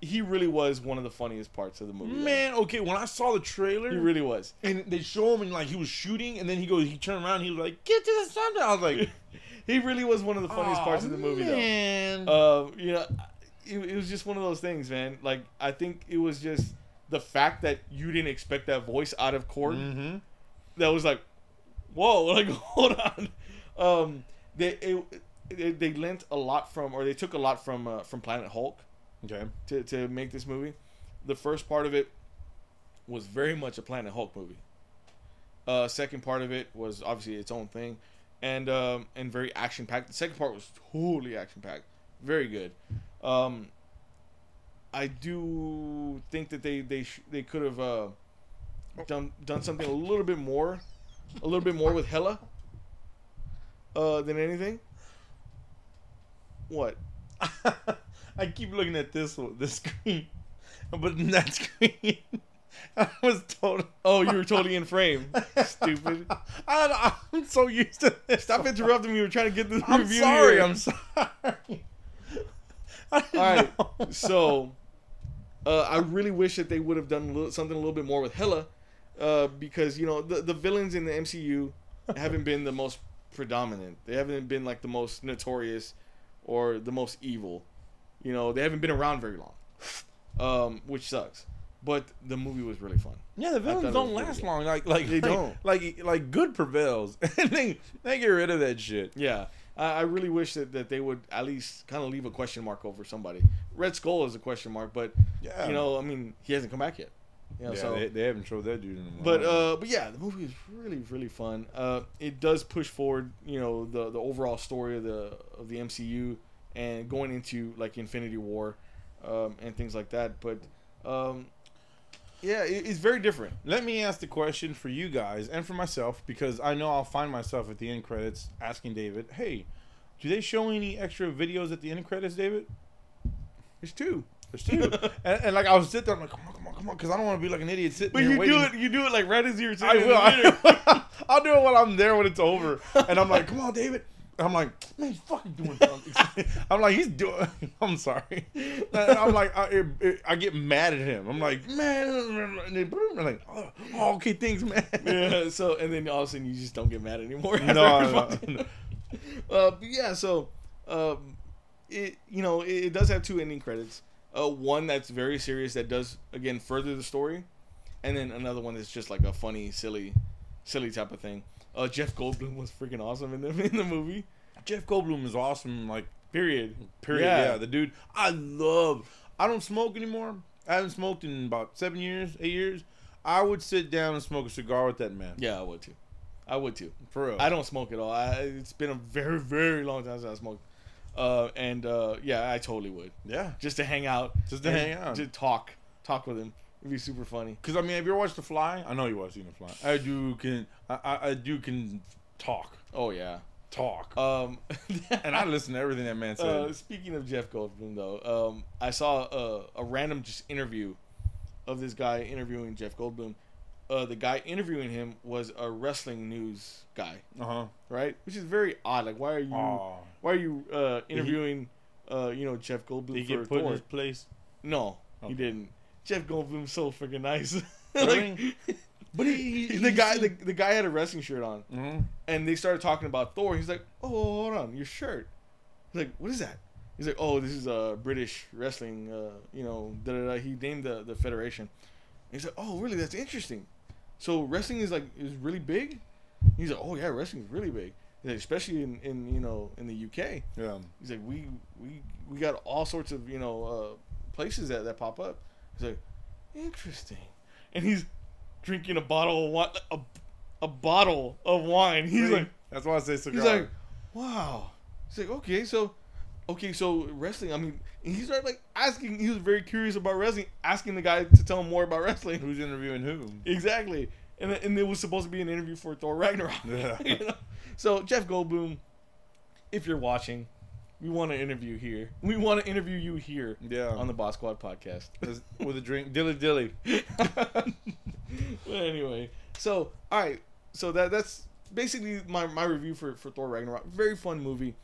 he really was one of the funniest parts of the movie. Man, okay, when I saw the trailer, he really was. And they show him and like he was shooting, and then he turned around, and he was like, "Get to the sun!" I was like, he really was one of the funniest parts of the movie, man. though. It was just one of those things, man. Like, I think it was just the fact that you didn't expect that voice out of Korg. Mm-hmm. That was like, whoa, like, hold on. They lent a lot from, or they took a lot from Planet Hulk. Okay. To make this movie. The first part of it was very much a Planet Hulk movie. Second part of it was obviously its own thing, and very action packed. The second part was totally action packed, very good. I do think that they could have done something a little bit more with Hela than anything. What? I keep looking at this screen, but in that screen, I was totally... Oh, you were totally in frame. Stupid. I'm so used to this. Stop interrupting me. We're trying to get the review here. I'm sorry. All right. So, I really wish that they would have done something a little bit more with Hela, because, the villains in the MCU haven't been the most predominant. They haven't been, like, the most notorious or the most evil. They haven't been around very long, which sucks. But the movie was really fun. Yeah, the villains don't last long. Like they don't. Like good prevails, and they get rid of that shit. Yeah, I really wish that they would at least kind of leave a question mark over somebody. Red Skull is a question mark, but yeah, he hasn't come back yet. So they haven't showed that dude in a while. But yeah, the movie is really, really fun. It does push forward, the overall story of the MCU. And going into like Infinity War, and things like that, but it's very different. Let me ask the question for you guys and for myself, because I know I'll find myself at the end credits asking David, "Hey, do they show any extra videos at the end credits, David?" There's two. and like I was sitting there, I'm like, come on, because I don't want to be like an idiot sitting there waiting. But you do it like right as you're sitting. I will. I'll do it while I'm there when it's over, and I'm like, "Come on, David." I'm like, man, he's fucking doing something. I'm like, he's doing... I'm sorry. I'm like, I get mad at him. I'm like, man. I'm like, oh, okay, thanks, man. Yeah, so, and then all of a sudden you just don't get mad anymore. No. But yeah, so, it does have two ending credits. One that's very serious that does, again, further the story. And then another one that's just like a funny, silly type of thing. Jeff Goldblum was freaking awesome in the movie. Jeff Goldblum is awesome, like Period. Yeah, the dude. I don't smoke anymore. I haven't smoked in about 7 years, 8 years. I would sit down and smoke a cigar with that man. Yeah, I would too. For real. I don't smoke at all. It's been a very, very long time since I smoked. Yeah, I totally would. Yeah. Just to hang out. Just talk with him. It'd be super funny. Because, I mean, have you ever watched The Fly? I know you watched The Fly. I can talk. Oh, yeah. Talk. And I listen to everything that man said. Speaking of Jeff Goldblum, though, I saw a random just interview of this guy interviewing Jeff Goldblum. The guy interviewing him was a wrestling news guy. Right? Which is very odd. Like, why are you interviewing Jeff Goldblum? Did he get put in his place? No, he didn't. Jeff Goldblum's so freaking nice. Really? But the guy had a wrestling shirt on, and they started talking about Thor. He's like, "Oh, hold on, your shirt." He's like, "What is that?" He's like, "Oh, this is British wrestling. He named the federation." And he's like, "Oh, really? That's interesting. So wrestling is really big." He's like, "Oh yeah, wrestling is really big. He's like, especially in the UK." Yeah. He's like, "We got all sorts of places that pop up." He's like, "Interesting," and he's drinking a bottle of wine. A bottle of wine. He's like, that's why I say cigar. He's like, wow. He's like, okay, so wrestling. I mean, and he started like asking. He was very curious about wrestling, asking the guy to tell him more about wrestling. Who's interviewing who? Exactly, and it was supposed to be an interview for Thor Ragnarok. Yeah. So Jeff Goldblum, if you're watching, we want to interview here. We want to interview you here. Yeah. On the Botsquad podcast with a drink, dilly. But anyway, so all right, so that's basically my review for Thor Ragnarok. Very fun movie.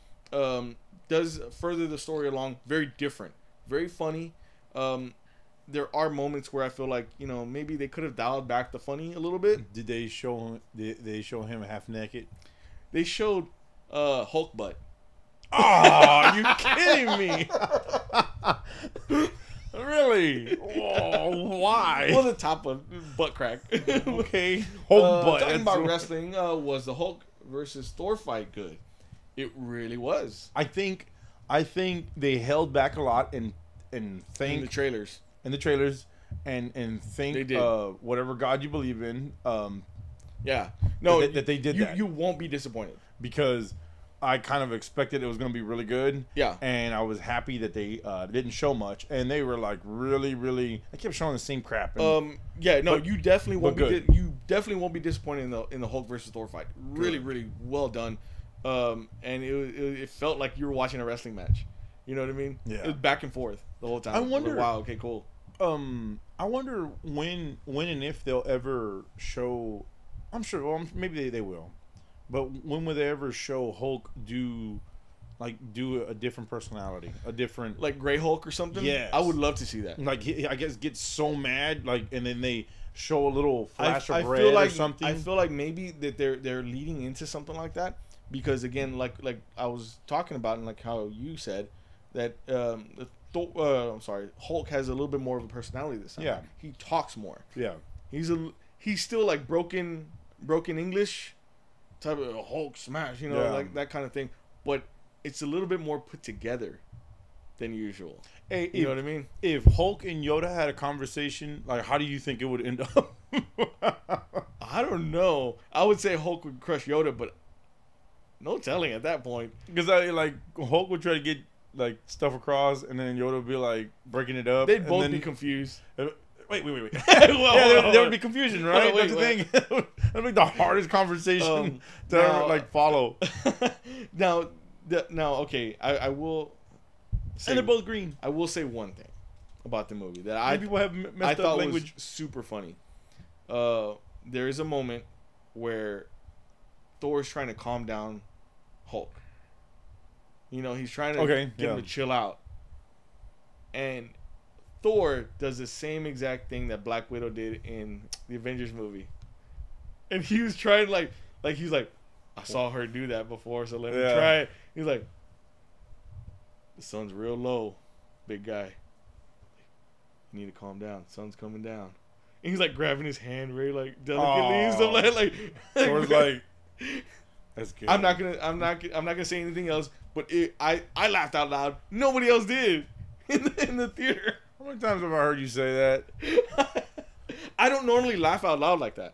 Does further the story along. Very different. Very funny. There are moments where I feel like maybe they could have dialed back the funny a little bit. Did they show him half naked? They showed Hulk butt. Oh, are you kidding me? Really? Oh, why? Well, the top of butt crack. Okay. Hulk butt. Talking about wrestling, was the Hulk versus Thor fight good? It really was. I think they held back a lot and think in the trailers. And think they did. Whatever God you believe in. Yeah. No, that they did that. You won't be disappointed. Because I kind of expected it was going to be really good. Yeah. And I was happy that they didn't show much. And they were like really, really... They kept showing the same crap. Yeah, no, you definitely won't be disappointed in the Hulk versus Thor fight. Really, really well done. And it felt like you were watching a wrestling match. You know what I mean? Yeah. It was back and forth the whole time. I wonder... Like, wow, okay, cool. I wonder when and if they'll ever show... I'm sure... Well, maybe they will. But when would they ever show Hulk do a different personality, a different like Gray Hulk or something? Yeah, I would love to see that. Like I guess gets so mad, and then they show a little flash of red feel like, or something. I feel like maybe that they're leading into something like that because again, like I was talking about and like how you said that Hulk has a little bit more of a personality this time. Yeah, he talks more. Yeah, he's still like broken English. Type of Hulk smash, like that kind of thing, but it's a little bit more put together than usual. Hey, you know what I mean? If Hulk and Yoda had a conversation, like how do you think it would end up? I don't know. I would say Hulk would crush Yoda, but no telling at that point. Because Hulk would try to get like stuff across, and then Yoda would be like breaking it up. They'd both be confused. Wait. There would be confusion, right? That's the thing. That'd be the hardest conversation to ever follow. Now, okay, I will. Say, and they're both green. I will say one thing about the movie that people have messed up language. Was super funny. There is a moment where Thor is trying to calm down Hulk. He's trying to get him to chill out, and Thor does the same exact thing that Black Widow did in the Avengers movie. And he was trying like he's like, I saw her do that before, so let me try it. He's like, the sun's real low, big guy. You need to calm down. The sun's coming down. And he's like grabbing his hand very delicately and stuff like Thor's like, that's good. I'm not gonna say anything else, but I laughed out loud. Nobody else did in the theater. How many times have I heard you say that? I don't normally laugh out loud like that,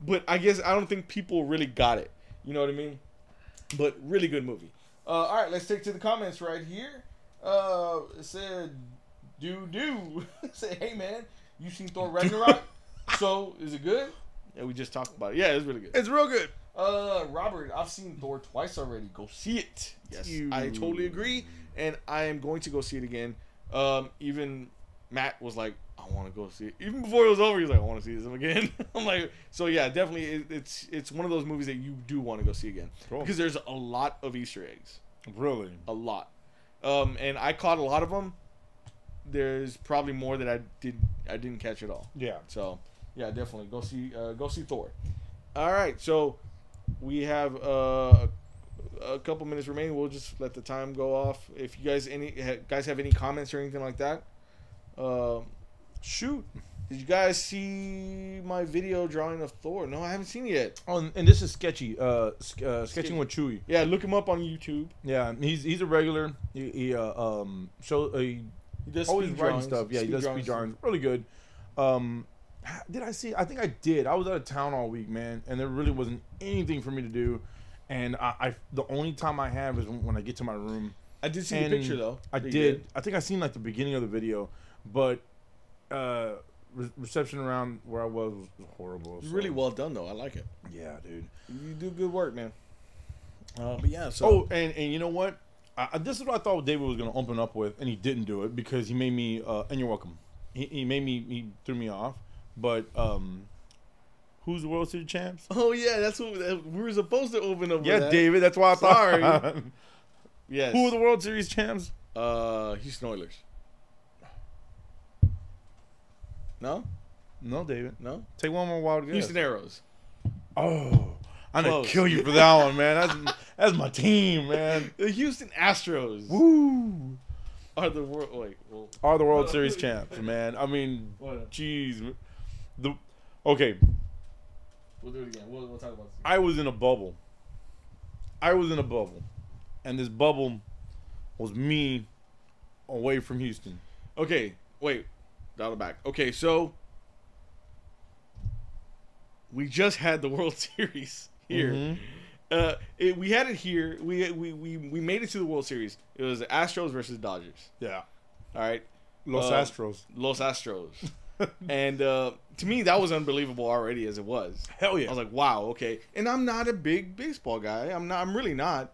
but I guess I don't think people really got it. You know what I mean? But really good movie. All right, let's take to the comments right here. It said, do. It said, hey man, you seen Thor Ragnarok? So is it good? Yeah, we just talked about it. Yeah, it's really good. It's real good. Robert, I've seen Thor twice already. Go see it. Yes, I totally agree, and I am going to go see it again. Even Matt was like, I want to go see it. Even before it was over, he was like, I want to see this again. I'm like, so yeah, definitely, it's one of those movies that you do want to go see again. Cool. Because there's a lot of Easter eggs. Really? A lot. And I caught a lot of them. There's probably more that I didn't catch at all. Yeah. So yeah, definitely go see Thor. All right, so we have a couple minutes remaining. We'll just let the time go off. If you guys have any comments or anything like that, shoot. Did you guys see my video drawing of Thor? No, I haven't seen it yet. Oh, and this is Sketchy. Sketching with Chewy. Yeah, look him up on YouTube. Yeah, he's a regular. He does always writing stuff. Yeah, he does speed drawings. Really good. Did I see? I think I did. I was out of town all week, man, and there really wasn't anything for me to do. And I the only time I have is when I get to my room. I did see the picture though. I did. I think I seen like the beginning of the video, but reception around where I was horrible. So. Really well done though. I like it. Yeah, dude. You do good work, man. But yeah. So. Oh, and you know what? This is what I thought David was going to open up with, and he didn't do it because he made me. And you're welcome. He threw me off. But who's the World Series champs? Oh yeah, that's what we were supposed to open up. Yeah, with that. David. That's why I thought. Sorry. Yes. Who are the World Series champs? Houston Oilers. No. No, David. No. Take one more wild guess. Houston Aeros. Oh, I'm gonna kill you for that one, man. That's my team, man. The Houston Astros. Woo. Are the World Series champs, man. I mean, jeez. Okay. We'll do it again. We'll talk about this. I was in a bubble. And this bubble was me away from Houston. Okay, wait. Dial it back. Okay, so we just had the World Series here. Mm-hmm. We had it here. We made it to the World Series. It was the Astros versus Dodgers. Yeah. All right. Los Astros. And to me, that was unbelievable already as it was. Hell yeah. I was like, wow, okay. And I'm not a big baseball guy. I'm really not.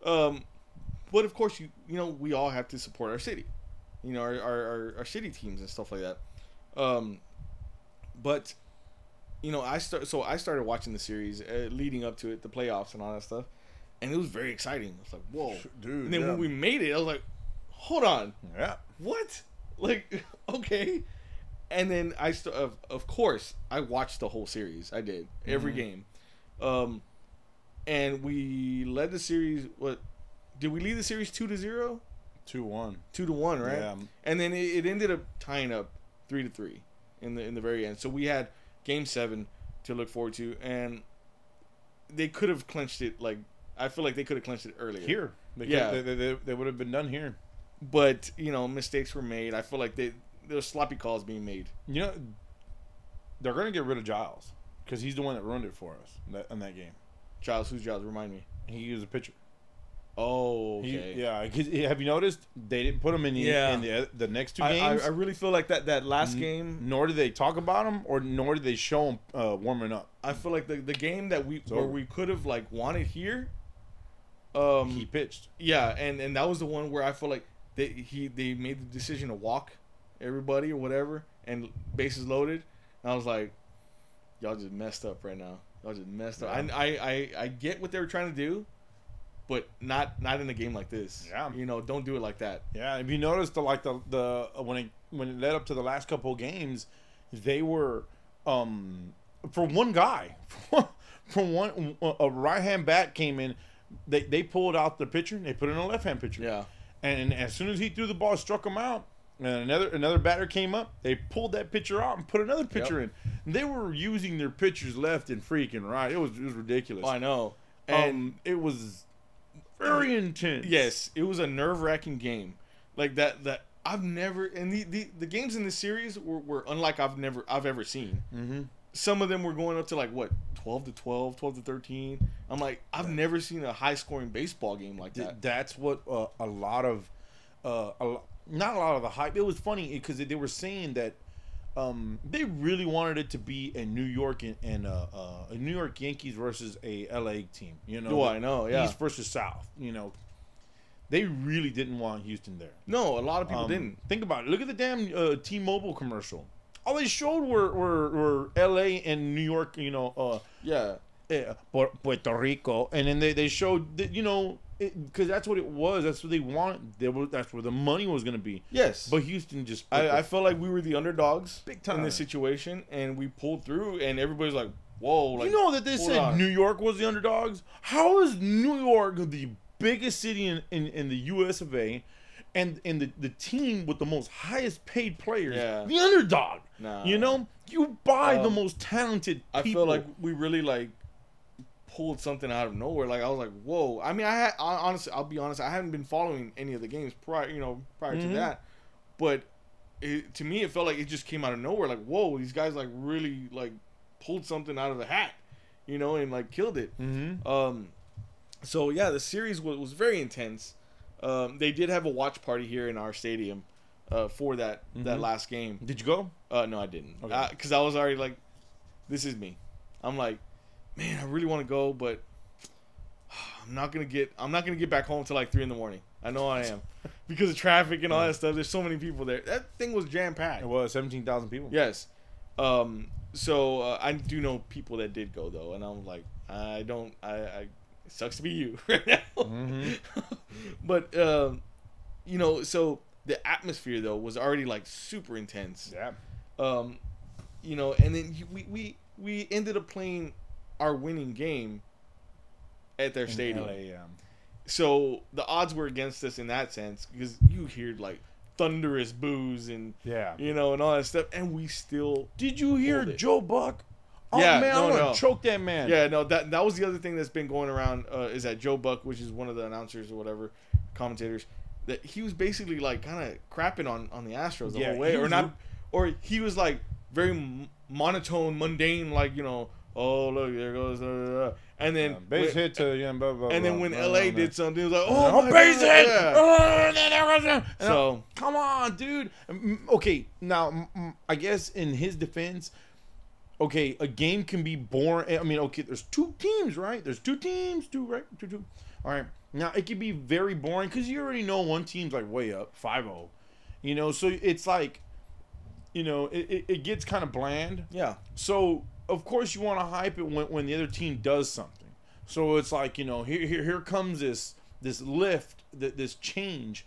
But of course, you know, we all have to support our city. You know, our city teams and stuff like that. But you know, I started watching the series leading up to it, the playoffs and all that stuff, and it was very exciting. I was like, whoa, dude! And then when we made it, I was like, hold on, yeah, what? Like, okay. And then of course, I watched the whole series. I did every game, and we led the series. What did we lead the series 2-0? 2-1. 2-1, right? Yeah. And then it ended up tying up 3-3 in the very end. So we had Game 7 to look forward to, and they could have clinched it. Like, I feel like they could have clinched it earlier. Here, they would have been done here. But you know, mistakes were made. I feel like there were sloppy calls being made. You know, they're going to get rid of Giles because he's the one that ruined it for us in that game. Giles, who's Giles? Remind me. He was a pitcher. Oh, okay. Have you noticed they didn't put him in the next two games? I really feel like that last game. Nor did they talk about him, nor did they show him warming up. I feel like the game that where we could have like wanted here. He pitched. Yeah, and that was the one where I feel like they made the decision to walk everybody or whatever, and bases loaded. And I was like, y'all just messed up right now. Y'all just messed up. I get what they were trying to do. But not in a game like this. Yeah, you know, don't do it like that. Yeah, if you noticed the when it led up to the last couple of games, they were for one guy, a right hand bat came in, they pulled out the pitcher and they put in a left hand pitcher. Yeah, and as soon as he threw the ball, struck him out, and another batter came up, they pulled that pitcher out and put another pitcher in. And they were using their pitchers left and freaking right. It was ridiculous. Oh, I know, and it was. Very intense. Yes, it was a nerve-wracking game. Like that I've never, and the games in this series were unlike I've ever seen. Mm-hmm. Some of them were going up to like what 12 to 12, 12 to 13. I'm like, I've never seen a high-scoring baseball game like that. That's what a lot of, not a lot of the hype. It was funny because they were saying that they really wanted it to be a New York and a New York Yankees versus a LA team. You know, I know, yeah, East versus South. You know, they really didn't want Houston there. No, a lot of people didn't. Think about it. Look at the damn T-Mobile commercial. All they showed were L.A. and New York, you know. Puerto Rico, and then they showed that, you know, because that's what it was. That's what they wanted. That's where the money was going to be. Yes, but Houston just. I felt like we were the underdogs big time in this situation, and we pulled through. And everybody's like, "Whoa!" Like, you know that they said New York was the underdogs. How is New York the biggest city in the U.S. of A. and the team with the most highest paid players, the underdog? Nah. You know, you buy the most talented people. I feel like we really like pulled something out of nowhere. Like, I was like, whoa. I mean, honestly, I'll be honest, I haven't been following any of the games prior to that, but to me it felt like it just came out of nowhere. Like, whoa, these guys like really like pulled something out of the hat, you know, and like killed it. So yeah, the series was very intense. They did have a watch party here in our stadium for that last game. Did you go? No, I didn't. Because I was already like, this is me. I'm like, man, I really want to go, but I'm not gonna get back home till like 3 a.m. I know I am, because of traffic and all that stuff. There's so many people there. That thing was jam packed. It was 17,000 people. Yes. So I do know people that did go though, and I'm like, I it sucks to be you right now. But you know, so the atmosphere though was already like super intense. Yeah. You know, and then we ended up playing our winning game at their stadium. LA, yeah. So the odds were against us in that sense, because you hear like thunderous boos and you know, and all that stuff, and we still. Did you hear Joe Buck? Oh yeah, man, I'm gonna choke that man. Yeah, no, that was the other thing that's been going around, is that Joe Buck, which is one of the announcers or whatever, commentators, that he was basically like kind of crapping on the Astros the whole way, or he was like very monotone, mundane, like, you know, oh look, there goes, and then base hit to blah, blah, and then blah, when blah, LA did something, it was like, oh my base hit, so come on, dude. Okay, now I guess in his defense, okay, a game can be boring. I mean, okay, there's two teams, right? There's two teams, two. All right, now it can be very boring because you already know one team's like way up, 5-0, you know, so it's like, you know, it gets kind of bland. Yeah. So of course you want to hype it when the other team does something. So it's like, you know, here comes this lift, this change,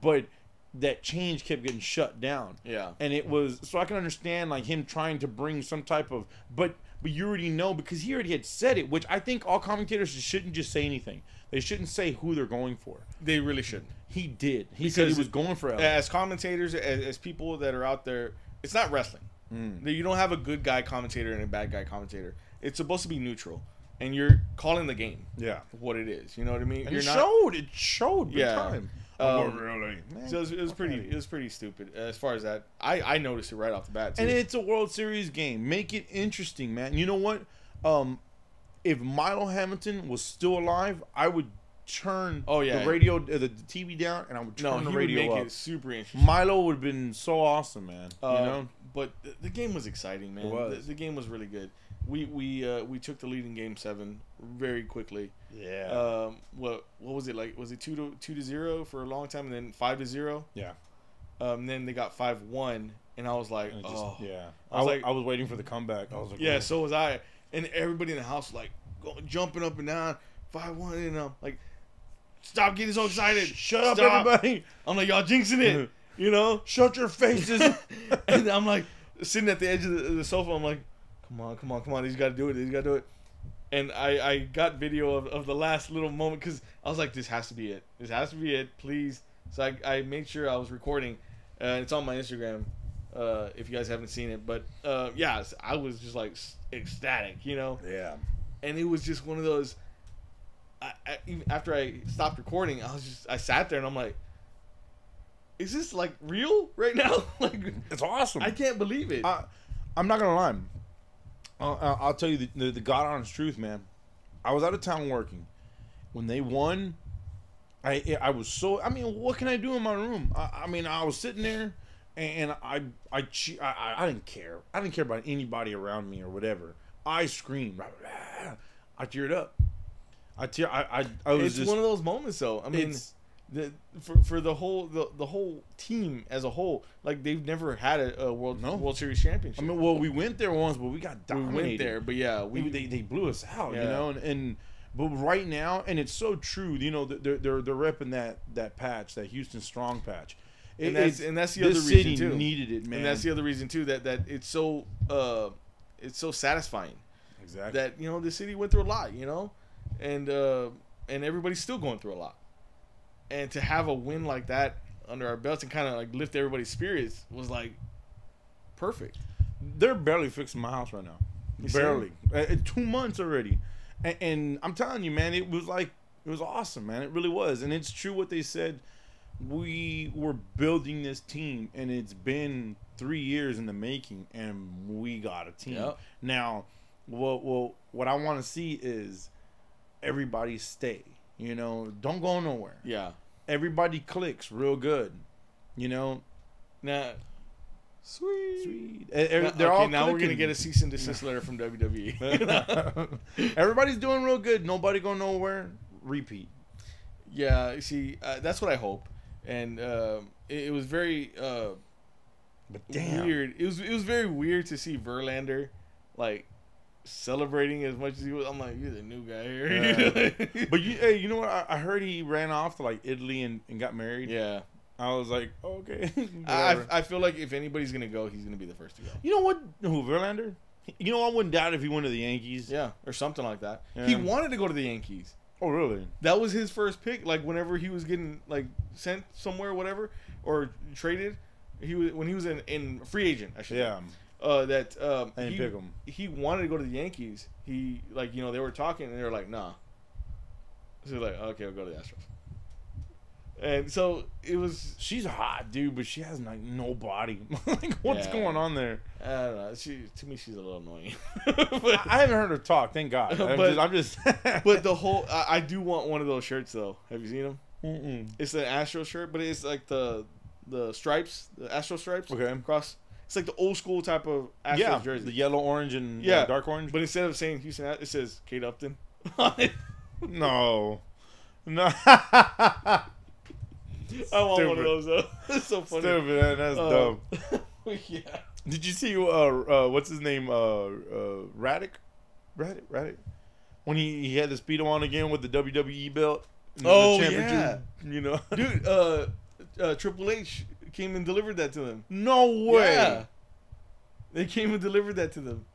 but that change kept getting shut down. Yeah. And it was, so I can understand like him trying to bring some type of, but you already know, because he already had said it, which I think all commentators shouldn't just say anything. They shouldn't say who they're going for. They really shouldn't. He did. He said he was going for LA. As commentators, as people that are out there, it's not wrestling. You don't have a good guy commentator and a bad guy commentator. It's supposed to be neutral, and you're calling the game. Yeah, what it is. You know what I mean? And it showed big time. Really? So it was pretty stupid as far as that. I noticed it right off the bat too. And it's a World Series game. Make it interesting, man. You know what? If Milo Hamilton was still alive, I would turn the radio, the TV down, and I would turn the radio he would make up. it super interesting. Milo would have been so awesome, man. You know, but the game was exciting, man. It was. The game was really good. We took the lead in Game 7 very quickly. Yeah. What was it like? Was it 2-0 for a long time, and then 5-0? Yeah. Then they got 5-1, and I was like, I was waiting for the comeback. I was like, yeah, so was I, and everybody in the house was like jumping up and down, 5-1, and I'm like, stop getting so excited. Shut up, everybody. I'm like, y'all jinxing it. You know? Shut your faces. And I'm like, sitting at the edge of the sofa. I'm like, come on. He's got to do it. And I got video of the last little moment, because I was like, this has to be it. Please. So I made sure I was recording. It's on my Instagram if you guys haven't seen it. But, yeah, I was just like ecstatic, you know? Yeah. And it was just one of those, even after I stopped recording, I sat there and I'm like, is this like real right now? Like, it's awesome. I can't believe it. I'm not gonna lie. I'll tell you the God honest truth, man. I was out of town working when they won. I was so. I mean, what can I do in my room? I mean, I was sitting there, and I didn't care. I didn't care about anybody around me or whatever. I screamed. I teared up. I was. It's one of those moments, though. I mean, for the whole team as a whole, like they've never had a World Series championship. I mean, well, we went there once, but we got dominated. We went there, but yeah, they blew us out, you know, and but right now, and it's so true, you know, they're repping that patch, that Houston Strong patch, and that's the other reason too. Needed it, man, and that's the other reason too that it's so satisfying. Exactly. That, you know, the city went through a lot, you know, and everybody's still going through a lot. And to have a win like that under our belts and kind of like lift everybody's spirits was like perfect. They're barely fixing my house right now. Barely. 2 months already. And I'm telling you, man, it was awesome, man. It really was. And it's true what they said. We were building this team, and it's been 3 years in the making, and we got a team. Yep. Now, what I want to see is everybody stay. You know, don't go nowhere. Yeah. Everybody clicks real good. You know? Now, sweet. Now we're going to get a cease and desist letter from WWE. Everybody's doing real good. Nobody going nowhere. Repeat. Yeah, see, that's what I hope. And it was very weird. It was very weird to see Verlander, like, celebrating as much as he was. I'm like, you're the new guy here. But you know what? I heard he ran off to like Italy and got married. Yeah. I was like, okay. I feel like if anybody's gonna go, he's gonna be the first to go. You know what? Who, Verlander? You know, I wouldn't doubt if he went to the Yankees. Yeah, or something like that. Yeah. He wanted to go to the Yankees. Oh, really? That was his first pick. Like whenever he was getting like sent somewhere, whatever, or traded, when he was in free agent. I should. Yeah. I didn't pick him. He wanted to go to the Yankees. He they were talking and they were like, nah. So like, okay, I'll go to the Astros. And so it was. She's hot, dude, but she has like no body. Like, what's going on there? I don't know. To me, she's a little annoying. But, I haven't heard her talk. Thank God. I'm just. But the whole, I do want one of those shirts though. Have you seen them? Mm-mm. It's an Astro shirt, but it's like the stripes, the Astro stripes. Okay. Across. It's like the old school type of Astros jersey. The yellow, orange, and dark orange. But instead of saying Houston, it says Kate Upton. No. I want one of those though. It's so funny. Stupid, man. That's dumb. Yeah. Did you see what's his name? Raddick? When he had the Speedo on again with the WWE belt. Oh, yeah. You know, dude. Triple H came and delivered that to them. No way. Yeah. They came and delivered that to them.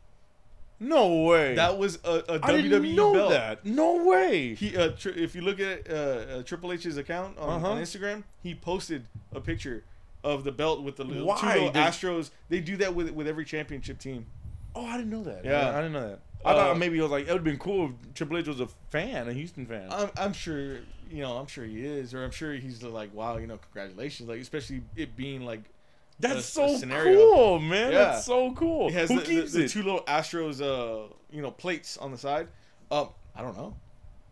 No way. That was a I WWE didn't know belt. That. No way. He if you look at Triple H's account on Instagram, he posted a picture of the belt with the two little Astros. They do that with every championship team. Oh, I didn't know that. Yeah, I didn't know that. I thought maybe it was like it would have been cool if Triple H was a Houston fan. I'm sure, I'm sure he is, or I'm sure he's like, wow, congratulations, like especially it being like. That's so cool, man. Yeah. That's so cool. He has the two little Astros, plates on the side. I don't know.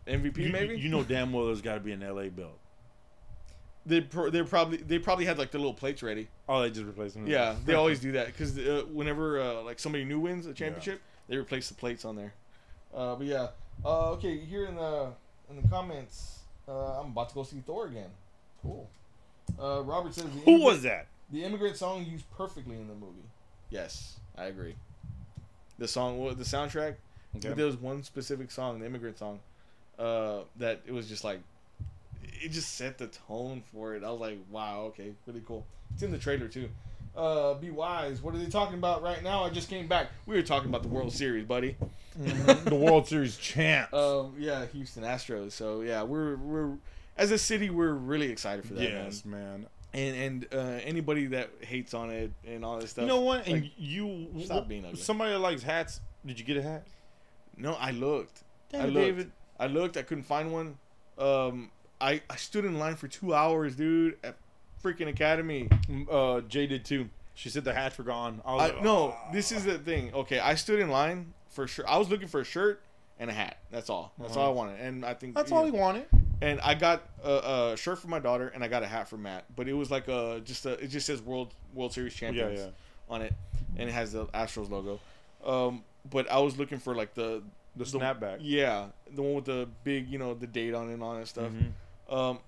MVP maybe. You know damn well there's got to be an LA belt. They probably had like the little plates ready. Oh, they just replaced them. Yeah, they always do that because whenever like somebody new wins a championship, they replace the plates on there. But yeah, okay. Here in the comments, I'm about to go see Thor again. Cool. Robert says, who was that? The immigrant song used perfectly in the movie. Yes, I agree. The soundtrack. Okay. But there was one specific song, the immigrant song, that it was just like, it just set the tone for it. I was like, wow, okay, really cool. It's in the trailer too. Be wise. What are they talking about right now? I just came back. We were talking about the World Series, buddy. The World Series champs. Yeah, Houston Astros. So yeah, we're as a city, we're really excited for that. Yes, man. And anybody that hates on it and all this stuff. You know what? Like, and you stop being ugly. Somebody that likes hats. Did you get a hat? No, I looked. Damn, David. I looked. I couldn't find one. I stood in line for 2 hours, dude, at freaking Academy. Jay did too. She said the hats were gone. No, this is the thing. Okay, I stood in line for sure. I was looking for a shirt and a hat. That's all. That's all I wanted. And I think that's all he wanted. And I got a shirt for my daughter, and I got a hat for Matt. But it was like it just says World Series champions on it, and it has the Astros logo. But I was looking for like the snapback. Yeah, the one with the big, the date on it and all that stuff.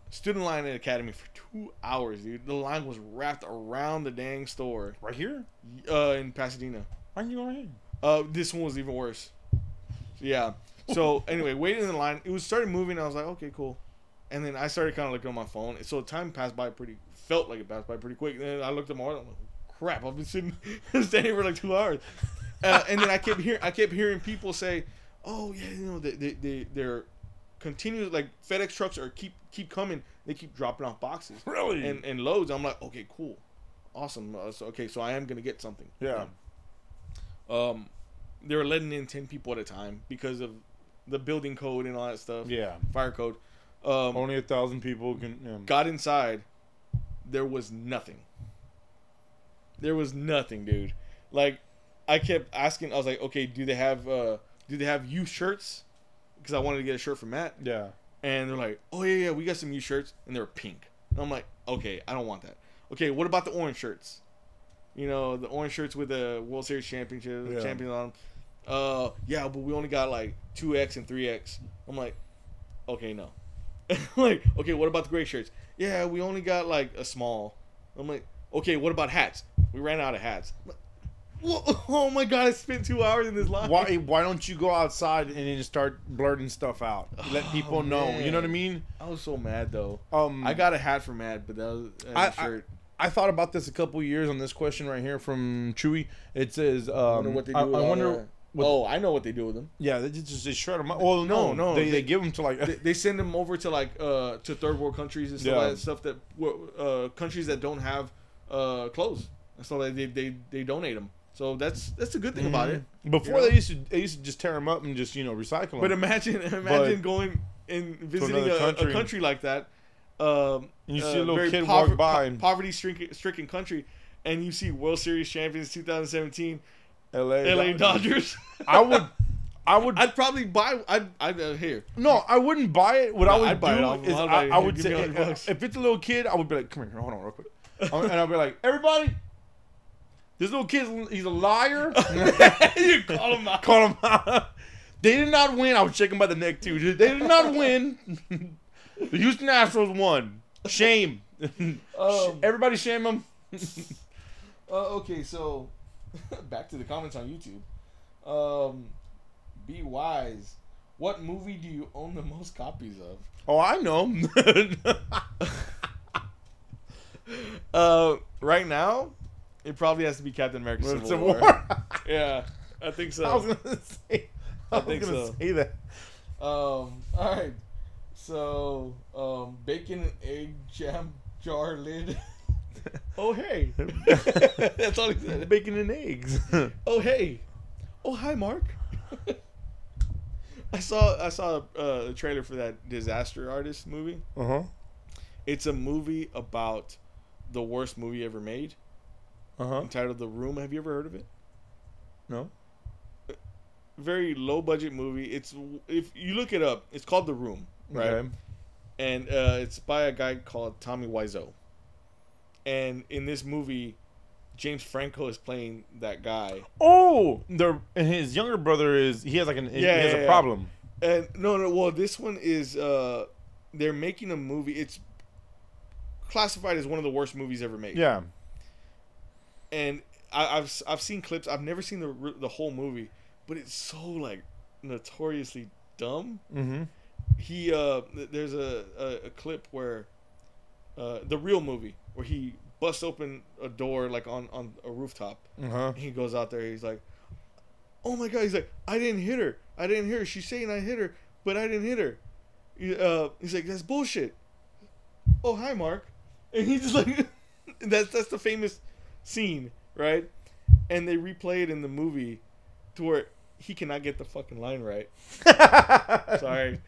Stood in line at Academy for 2 hours, dude. The line was wrapped around the dang store. Right here? In Pasadena. Why aren't you going here? This one was even worse. Yeah. So anyway, waiting in the line, it started moving. I was like, okay, cool. And then I started kind of looking on my phone. So time passed by felt like it passed by pretty quick. And then I looked at my watch. I'm like, crap, I've been standing for like 2 hours. And then I kept hearing people say, oh yeah, they're continuous, like FedEx trucks keep coming. They keep dropping off boxes. Really? And loads. I'm like, okay, cool, awesome. So I am gonna get something. Yeah. They were letting in 10 people at a time because of the building code and all that stuff. Yeah. Fire code. Only 1,000 people can. Yeah. Got inside. There was nothing. There was nothing, dude. Like, I kept asking. I was like, okay, do they have youth shirts? Because I wanted to get a shirt for Matt. Yeah. And they're like, oh yeah, we got some youth shirts, and they're pink. And I'm like, okay, I don't want that. Okay, what about the orange shirts? The orange shirts with the World Series champions on them. Yeah, but we only got like 2X and 3X. I'm like, okay, no. Like, okay, what about the gray shirts? Yeah, we only got like a small. I'm like, okay, what about hats? We ran out of hats. Oh my god, I spent 2 hours in this line. Why don't you go outside and then start blurting stuff out? Let people know. Man. You know what I mean? I was so mad though. I got a hat for Matt, but that was a shirt. I thought about this a couple years on this question right here from Chewy. It says, I wonder what they do I know what they do with them. Yeah, they just shred them up. Well, no. They give them to like... They send them over to like to third world countries and stuff that countries that don't have clothes. And so they donate them. So that's a good thing about it. Before they used to just tear them up and just recycle them. But imagine going and visiting a country like that. And you see a little kid walk by, poverty-stricken country, and you see World Series champions 2017, LA Dodgers. I'd probably buy. I'd here. No, I wouldn't buy it. What I would do is I would say, if it's a little kid, I would be like, come here, hold on, real quick, and I'll be like, everybody. This little kid, he's a liar. You call him out. Call him out. They did not win. I would shake him by the neck, too. They did not win. The Houston Astros won. Shame. Everybody shame them. Okay, so back to the comments on YouTube. Be wise. What movie do you own the most copies of? Oh, I know. Right now, it probably has to be Captain America Civil War. Yeah, I think so. I was gonna say that. All right. So, bacon and egg jam jar lid. Oh hey. That's all he said. Bacon and eggs. Oh hey. Oh hi, Mark. I saw a trailer for that Disaster Artist movie. It's a movie about the worst movie ever made. Entitled The Room. Have you ever heard of it? No. Very low budget movie. It's, if you look it up, it's called The Room, right? Okay. And it's by a guy called Tommy Wiseau. And in this movie, James Franco is playing that guy. Oh, and his younger brother has a problem. And no. Well, this one is they're making a movie. It's classified as one of the worst movies ever made. Yeah. And I've seen clips. I've never seen the whole movie, but it's so like notoriously dumb. Mm-hmm. There's a clip where the real movie where he busts open a door like on a rooftop. And he goes out there. He's like, "Oh my god!" He's like, "I didn't hit her. She's saying I hit her, but I didn't hit her." He's like, "That's bullshit." Oh hi, Mark. And he's just like, that's the famous scene, right? And they replay it in the movie to where he cannot get the fucking line right. Sorry.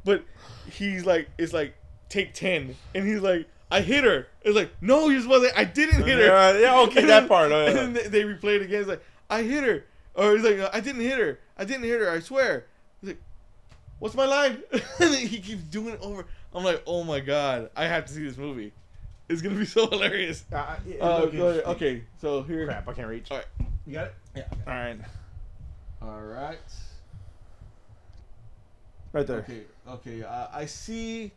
But he's like, it's like, take 10. And he's like, I hit her. It's like, no, you're supposed to say, I didn't hit her. Yeah, okay, and that part. And then they replay it again. It's like, I hit her. Or he's like, I didn't hit her. I didn't hit her, I swear. He's like, what's my line? And then he keeps doing it over. I'm like, oh my God, I have to see this movie. It's going to be so hilarious. Okay, so here. Crap, I can't reach. All right. You got it? Yeah. All right. Right there. Okay. I see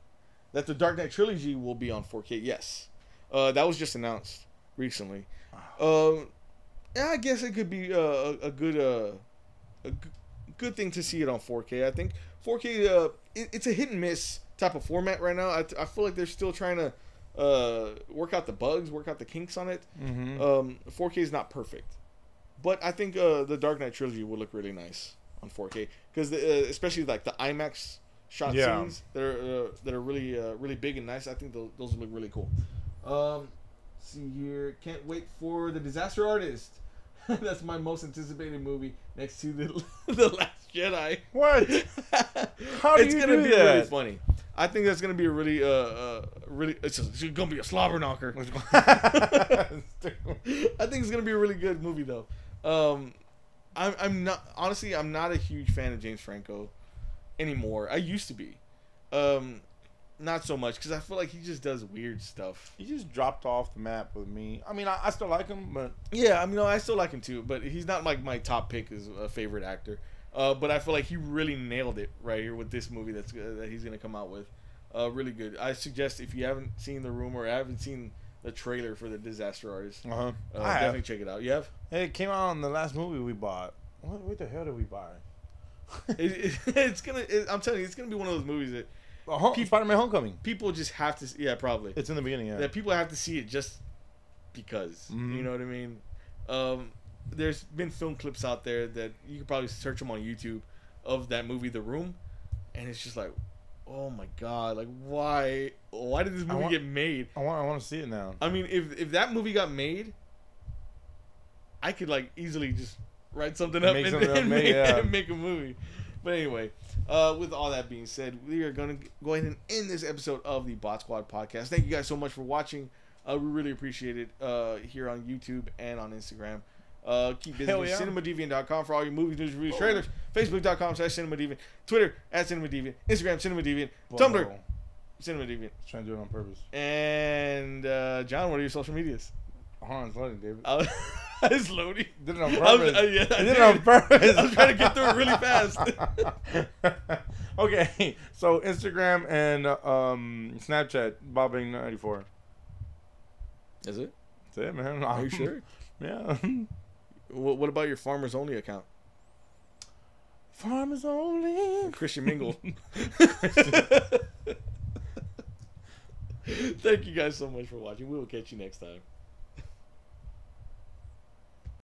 that the Dark Knight trilogy will be on 4K. Yes. That was just announced recently. Yeah, I guess it could be a good thing to see it on 4K. I think 4K, it's a hit and miss type of format right now. I feel like they're still trying to work out the bugs, work out the kinks on it. 4K is not perfect, but I think the Dark Knight trilogy will look really nice on 4K because especially like the IMAX shot scenes that are really big and nice. I think those will look really cool. Let's see here, can't wait for The Disaster Artist. That's my most anticipated movie next to the Last Jedi. What? How do you do that? It's gonna be really funny. I think that's gonna be a really it's gonna be a slobber knocker. I think it's gonna be a really good movie though. I'm not a huge fan of James Franco anymore. I used to be. Not so much because I feel like he just does weird stuff. He just dropped off the map with me. I mean, I still like him, but yeah, I mean, I still like him too. But he's not like my top pick as a favorite actor. But I feel like he really nailed it right here with this movie that he's gonna come out with. Really good. I suggest if you haven't seen The Room or haven't seen the trailer for The Disaster Artist, definitely check it out. You have? Hey, it came out on the last movie we bought. What the hell did we buy? I'm telling you, it's gonna be one of those movies that. Spider-Man Homecoming. People just have to. Yeah, probably. It's in the beginning. Yeah. That people have to see it just because. You know what I mean? There's been film clips out there that you can probably search them on YouTube of that movie, The Room, and it's just like, oh my God, like why did this movie get made? I want to see it now. I mean, if that movie got made, I could like easily just write something up and make a movie. But anyway, with all that being said, we are going to go ahead and end this episode of the Botsquad podcast. Thank you guys so much for watching. We really appreciate it here on YouTube and on Instagram. Keep visiting cinemadeviant.com for all your movies, news, reviews, trailers. Facebook.com/cinemadeviant. Twitter @cinemadeviant. Instagram cinemadeviant. Tumblr cinemadeviant. Trying to do it on purpose. And John, what are your social medias? Hold on, it's loading, David. It's loading. Did it on purpose. I did it on purpose. I was trying to get through it really fast. Okay, so Instagram and Snapchat, Bobbing94. Is it? That's it, man. Are you sure? Yeah. What about your Farmers Only account? Farmers Only. Christian Mingle. Thank you guys so much for watching. We will catch you next time.